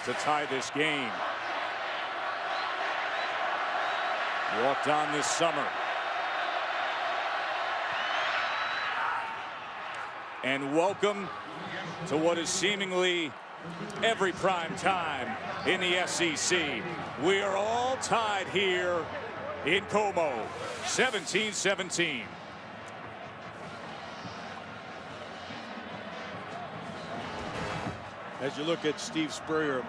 to tie this game. Walked on this summer. And welcome to what is seemingly every prime time in the SEC. We are all tied here in Como, 17-17. As you look at Steve Spurrier,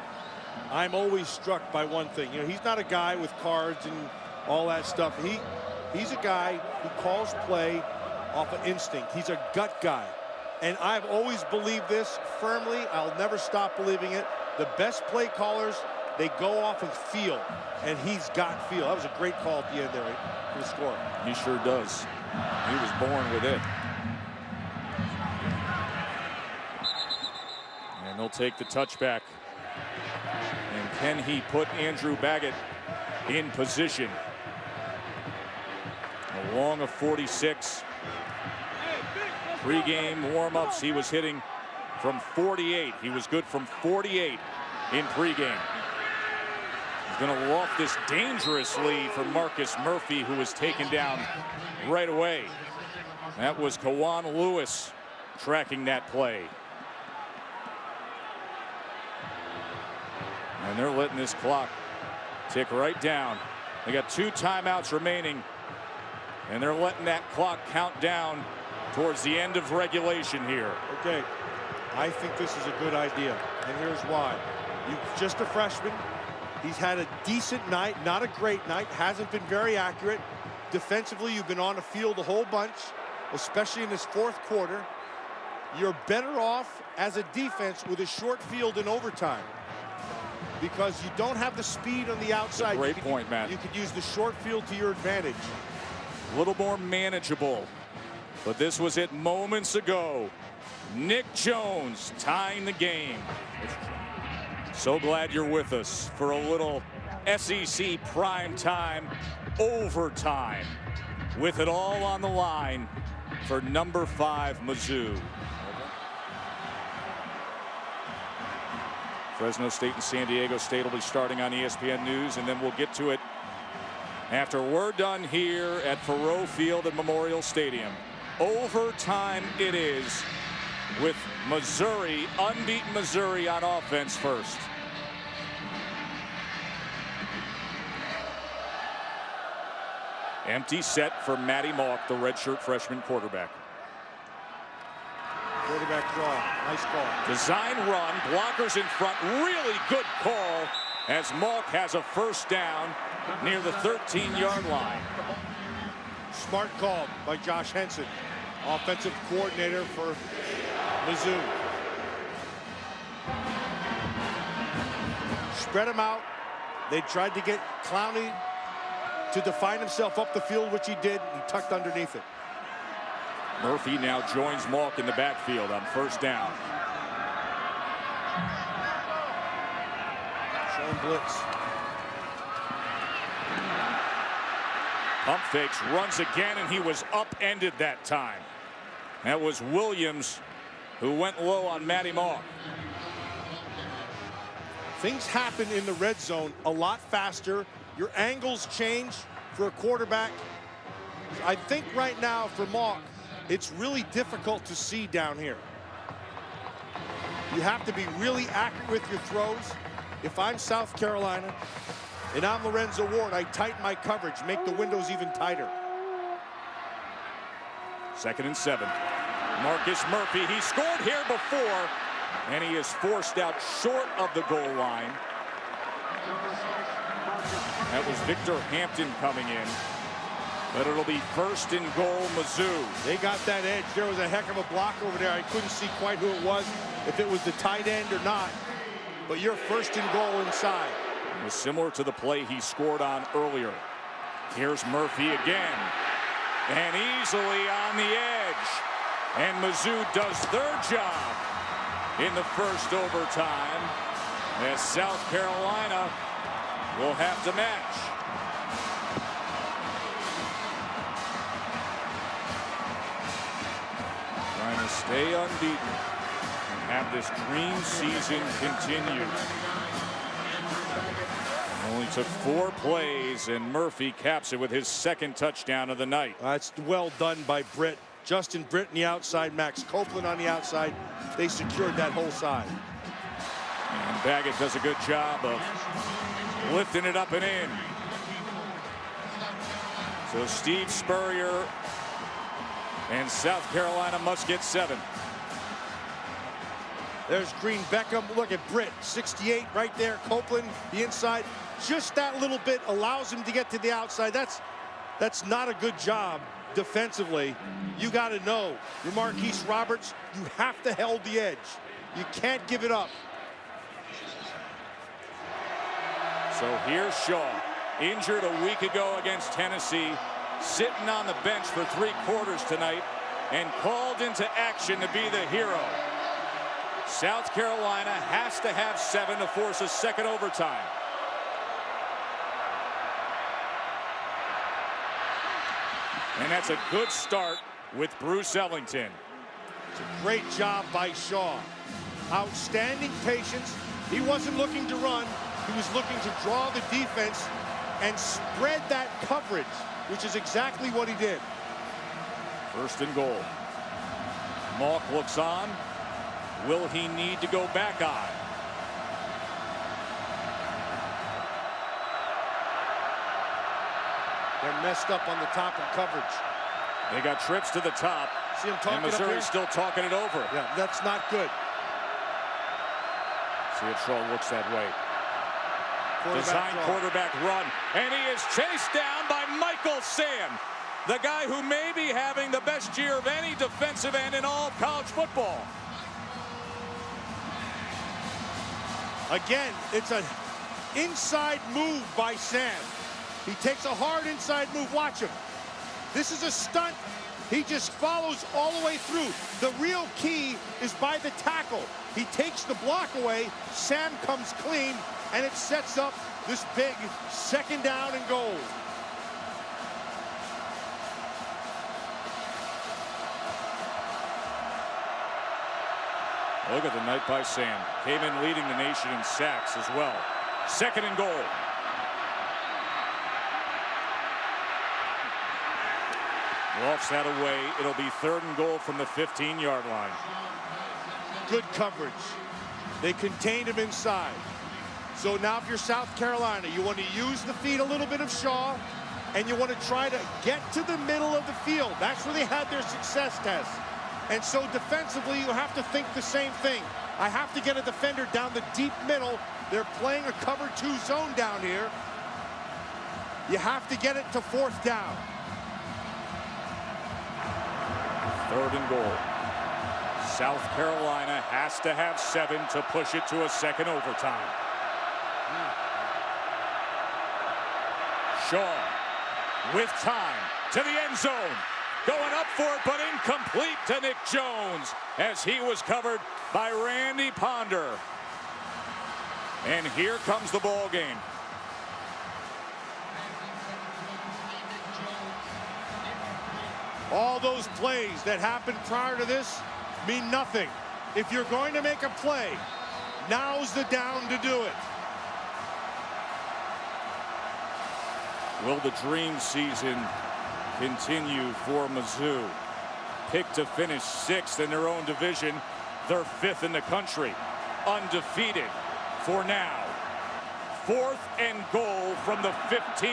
I'm always struck by one thing. You know, he's not a guy with cards and all that stuff. He's a guy who calls play off of instinct. He's a gut guy. And I've always believed this firmly. I'll never stop believing it. The best play callers, they go off of feel. And he's got feel. That was a great call at the end there for the score. He sure does. He was born with it. And they'll take the touchback. And can he put Andrew Baggett in position? Along a 46. Pre-game warm-ups, he was hitting from 48. He was good from 48 in pre-game. He's going to loft this dangerously for Marcus Murphy, who was taken down right away. That was Kawan Lewis tracking that play. And they're letting this clock tick right down. They got 2 timeouts remaining, and they're letting that clock count down towards the end of regulation here. Okay, I think this is a good idea, and here's why. You're just a freshman. He's had a decent night, not a great night, hasn't been very accurate. Defensively, you've been on the field a whole bunch, especially in this 4th quarter. You're better off as a defense with a short field in overtime, because you don't have the speed on the outside. Great point, Matt. You could use the short field to your advantage. A little more manageable. But this was it moments ago. Nick Jones tying the game. So glad you're with us for a little SEC prime time overtime, with it all on the line for number 5 Mizzou. Fresno State and San Diego State will be starting on ESPN News, and then we'll get to it after we're done here at Faurot Field at Memorial Stadium. Overtime it is, with Missouri, unbeaten Missouri on offense first. Empty set for Matty Malk, the redshirt freshman quarterback. Quarterback draw, nice call. Design run, blockers in front, really good call as Malk has a first down near the 13-yard line. Smart call by Josh Henson, offensive coordinator for Mizzou. Spread them out. They tried to get Clowney to define himself up the field, which he did. He tucked underneath it. Murphy now joins Malk in the backfield on first down. Showing blitz. Pump fakes, runs again, and he was upended that time. That was Williams who went low on Matty Malk. Things happen in the red zone a lot faster. Your angles change for a quarterback. I think right now for Malk, it's really difficult to see down here. You have to be really accurate with your throws. If I'm South Carolina and I'm Lorenzo Ward, I tighten my coverage, make the windows even tighter. 2nd and 7. Marcus Murphy, he scored here before, and he is forced out short of the goal line. That was Victor Hampton coming in. But it'll be 1st and goal, Mizzou. They got that edge. There was a heck of a block over there. I couldn't see quite who it was, if it was the tight end or not. But you're 1st and goal inside. It was similar to the play he scored on earlier. Here's Murphy again. And easily on the edge. And Mizzou does their job in the 1st overtime, as South Carolina will have to match. Trying to stay unbeaten and have this dream season continue. Only took 4 plays, and Murphy caps it with his 2nd touchdown of the night. That's well done by Britt. Justin Britt on the outside, Max Copeland on the outside. They secured that whole side. And Baggett does a good job of lifting it up and in. So Steve Spurrier and South Carolina must get 7. There's Green Beckham. Look at Britt, 68 right there. Copeland, the inside. Just that little bit allows him to get to the outside. That's not a good job defensively. You got to know, you're Marquise Roberts, you have to hold the edge. You can't give it up. So here's Shaw, injured a week ago against Tennessee, sitting on the bench for 3 quarters tonight, and called into action to be the hero. South Carolina has to have 7 to force a 2nd overtime. And that's a good start with Bruce Ellington. It's a great job by Shaw. Outstanding patience. He wasn't looking to run. He was looking to draw the defense and spread that coverage, which is exactly what he did. 1st and goal. Malk looks on. Will he need to go back on? They're messed up on the top in coverage. They got trips to the top. See him talking and up here? Missouri's still talking it over. Yeah, that's not good. See if Shaw looks that way. Quarterback Design quarterback run. And he is chased down by Michael Sam, the guy who may be having the best year of any defensive end in all of college football. Again, it's an inside move by Sam. He takes a hard inside move. Watch him. This is a stunt. He just follows all the way through. The real key is by the tackle. He takes the block away. Sam comes clean, and it sets up this big 2nd down and goal. Look at the night by Sam. Came in leading the nation in sacks as well. 2nd and goal. Lofts that away. It'll be 3rd and goal from the 15-yard line. Good coverage. They contained him inside. So now if you're South Carolina, you want to use the feet a little bit of Shaw, and you want to try to get to the middle of the field. That's where they had their success test. And so defensively, you have to think the same thing. I have to get a defender down the deep middle. They're playing a cover 2 zone down here. You have to get it to 4th down. 3rd and goal. South Carolina has to have 7 to push it to a 2nd overtime. Shaw with time to the end zone. Going up for it, but incomplete to Nick Jones as he was covered by Randy Ponder. And here comes the ball game. All those plays that happened prior to this mean nothing. If you're going to make a play, now's the down to do it. Will the dream season continue for Mizzou? Picked to finish 6th in their own division. They're 5th in the country, undefeated for now. 4th and goal from the 15.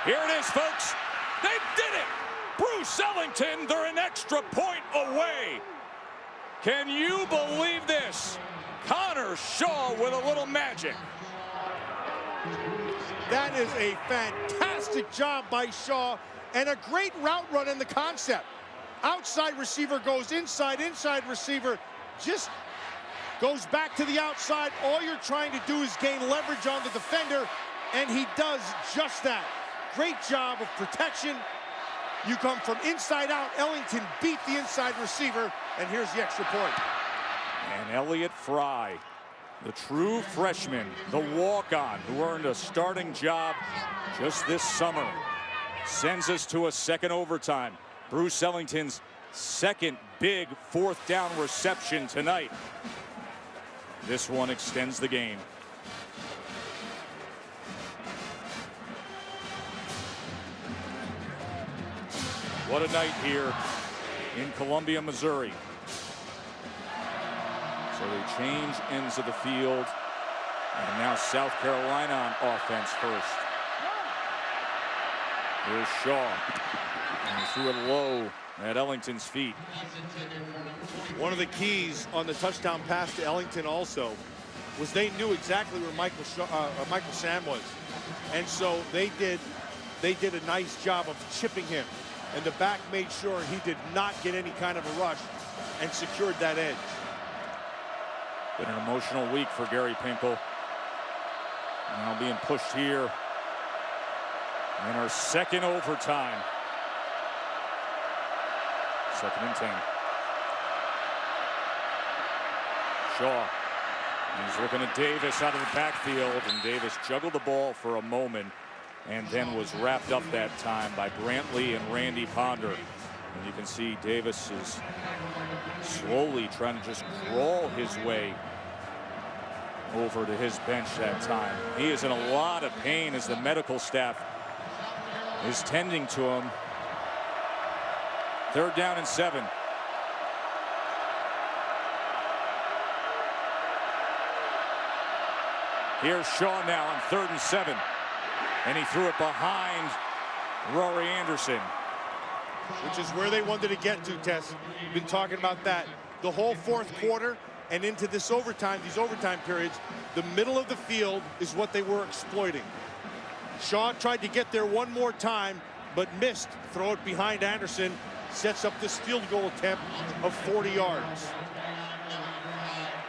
Here it is, folks. They did it. Bruce Ellington, they're an extra point away. Can you believe this? Connor Shaw with a little magic. That is a fantastic job by Shaw and a great route run in the concept. Outside receiver goes inside, inside receiver just goes back to the outside. All you're trying to do is gain leverage on the defender, and he does just that. Great job of protection. You come from inside out. Ellington beat the inside receiver, and here's the extra point. And Elliott Fry, the true freshman, the walk-on who earned a starting job just this summer, sends us to a second overtime. Bruce Ellington's second big 4th down reception tonight. This one extends the game. What a night here in Columbia, Missouri. So they change ends of the field. And now South Carolina on offense first. Here's Shaw. And he threw it low at Ellington's feet. One of the keys on the touchdown pass to Ellington also was they knew exactly where Michael Sam was. And so they did a nice job of chipping him. And the back made sure he did not get any kind of a rush and secured that edge. Been an emotional week for Gary Pinkel. Now being pushed here in our second overtime. 2nd and 10. Shaw. He's looking at Davis out of the backfield, and Davis juggled the ball for a moment and then was wrapped up that time by Brantley and Randy Ponder. And you can see Davis is slowly trying to just crawl his way over to his bench that time. He is in a lot of pain as the medical staff is tending to him. 3rd down and 7. Here's Shaw now on 3rd and 7. And he threw it behind Rory Anderson. Which is where they wanted to get to, Tess. We've been talking about that. The whole 4th quarter and into this overtime, these overtime periods, the middle of the field is what they were exploiting. Shaw tried to get there one more time, but missed. Throw it behind Anderson. Sets up this field goal attempt of 40 yards.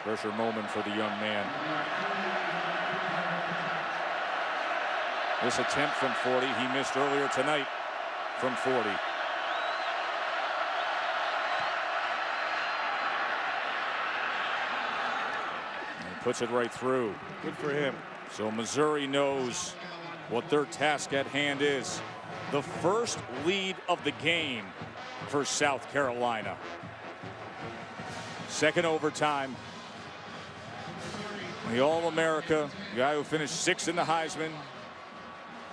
Pressure moment for the young man. This attempt from 40, he missed earlier tonight from 40. And puts it right through. Good for him. So Missouri knows what their task at hand is. The first lead of the game for South Carolina. Second overtime. The All-America, guy who finished 6th in the Heisman,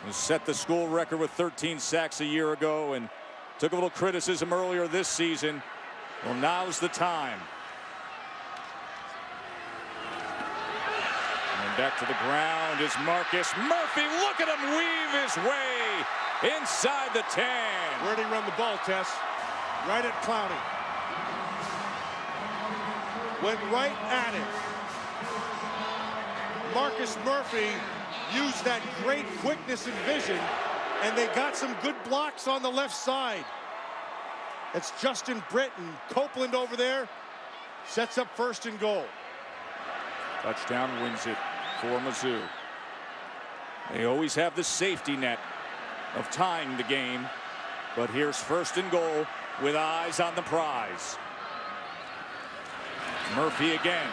who set the school record with 13 sacks a year ago and took a little criticism earlier this season. Well, now's the time. And back to the ground is Marcus Murphy. Look at him weave his way inside the 10. Where'd he run the ball, Tess? Right at Clowney. Went right at it. Marcus Murphy used that great quickness and vision, and they got some good blocks on the left side. It's Justin Britt and Copeland over there. Sets up 1st and goal. Touchdown wins it for Mizzou. They always have the safety net of tying the game, but here's 1st and goal with eyes on the prize. Murphy again.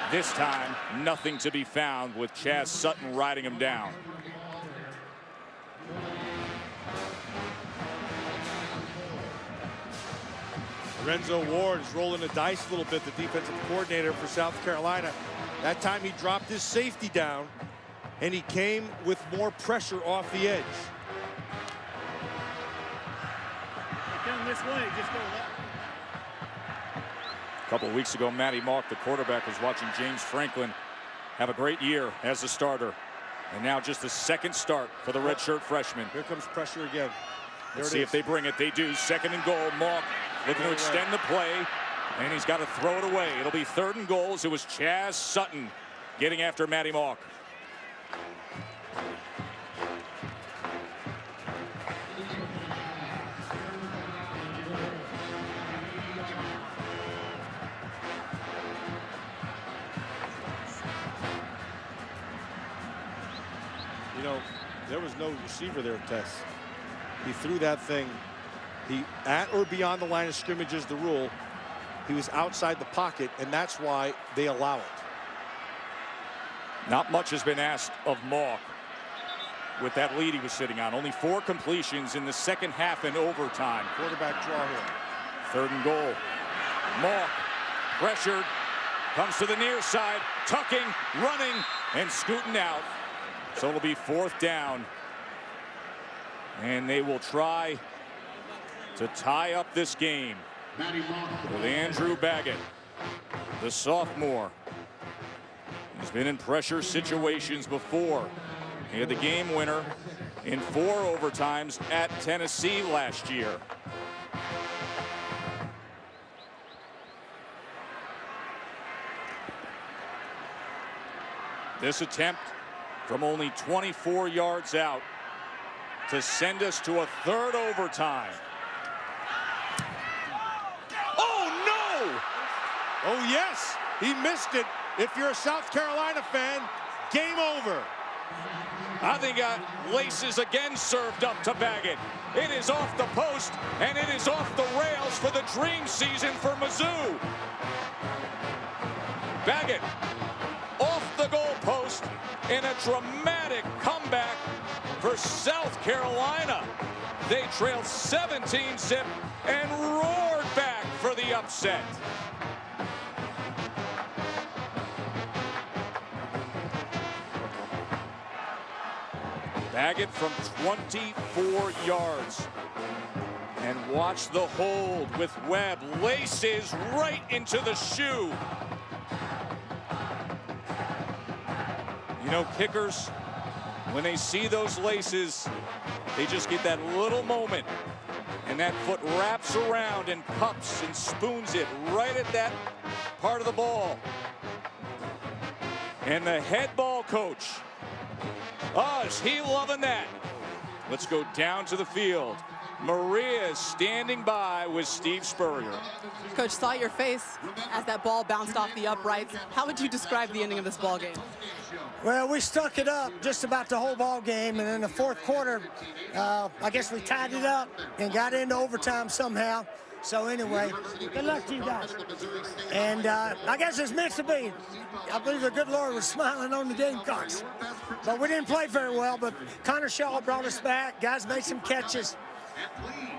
This time, nothing to be found with Chaz Sutton riding him down. Lorenzo Ward is rolling the dice a little bit, the defensive coordinator for South Carolina. That time he dropped his safety down, and he came with more pressure off the edge. this way. Just go left. A couple of weeks ago, Matty Mock, the quarterback, was watching James Franklin have a great year as a starter. And now just the second start for the redshirt freshman. Here comes pressure again. Let's see if they bring it. They do. Second and goal. Mock looking to extend the play. And he's got to throw it away. It'll be 3rd and goals. It was Chaz Sutton getting after Matty Mock. You know, there was no receiver there, Tess. He threw that thing. He at or beyond the line of scrimmage is the rule. He was outside the pocket, and that's why they allow it. Not much has been asked of Mock with that lead he was sitting on. Only 4 completions in the second half and overtime. Quarterback draw here. 3rd and goal. Mock pressured, comes to the near side, tucking, running, and scooting out. So it'll be 4th down. And they will try to tie up this game with Andrew Baggett, the sophomore. He's been in pressure situations before. He had the game winner in 4 overtimes at Tennessee last year. This attempt from only 24 yards out to send us to a 3rd overtime. Oh, no! Oh, yes, he missed it. If you're a South Carolina fan, game over. I think laces again served up to Baggett. It is off the post, and it is off the rails for the dream season for Mizzou. Baggett off the goalpost in a dramatic comeback for South Carolina. They trailed 17-zip and roared back for the upset. Baggett from 24 yards. And watch the hold with Webb. Laces right into the shoe. You know, kickers, when they see those laces, they just get that little moment. And that foot wraps around and cups and spoons it right at that part of the ball. And the head ball coach, oh, is he loving that? Let's go down to the field. Maria is standing by with Steve Spurrier. Coach, saw your face as that ball bounced off the uprights. How would you describe the ending of this ball game? Well, we stuck it up just about the whole ball game, and in the 4th quarter, I guess we tied it up and got into overtime somehow. So anyway, good luck to you guys. And I guess it's meant to be. I believe the good Lord was smiling on the Gamecocks. But we didn't play very well, but Connor Shaw brought us back. Guys made some catches.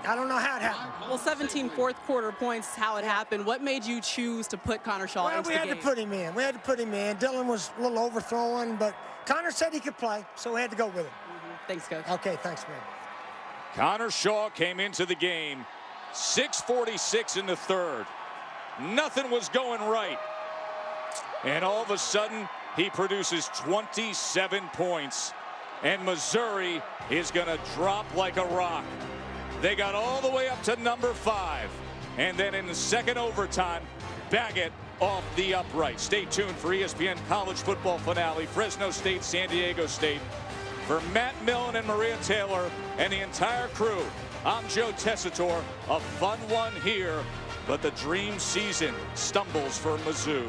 I don't know how it happened. Well, 17 4th-quarter points, how it happened. What made you choose to put Connor Shaw into the game? We had to put him in. We had to put him in. Dylan was a little overthrowing, but Connor said he could play, so we had to go with him. Thanks, Coach. Okay, thanks, man. Connor Shaw came into the game. 6:46 in the 3rd. Nothing was going right. And all of a sudden, he produces 27 points. And Missouri is going to drop like a rock. They got all the way up to number 5. And then in the 2nd overtime, Baggett off the upright. Stay tuned for ESPN College Football Finale, Fresno State, San Diego State. For Matt Millen and Maria Taylor and the entire crew, I'm Joe Tessitore. A fun one here, but the dream season stumbles for Mizzou.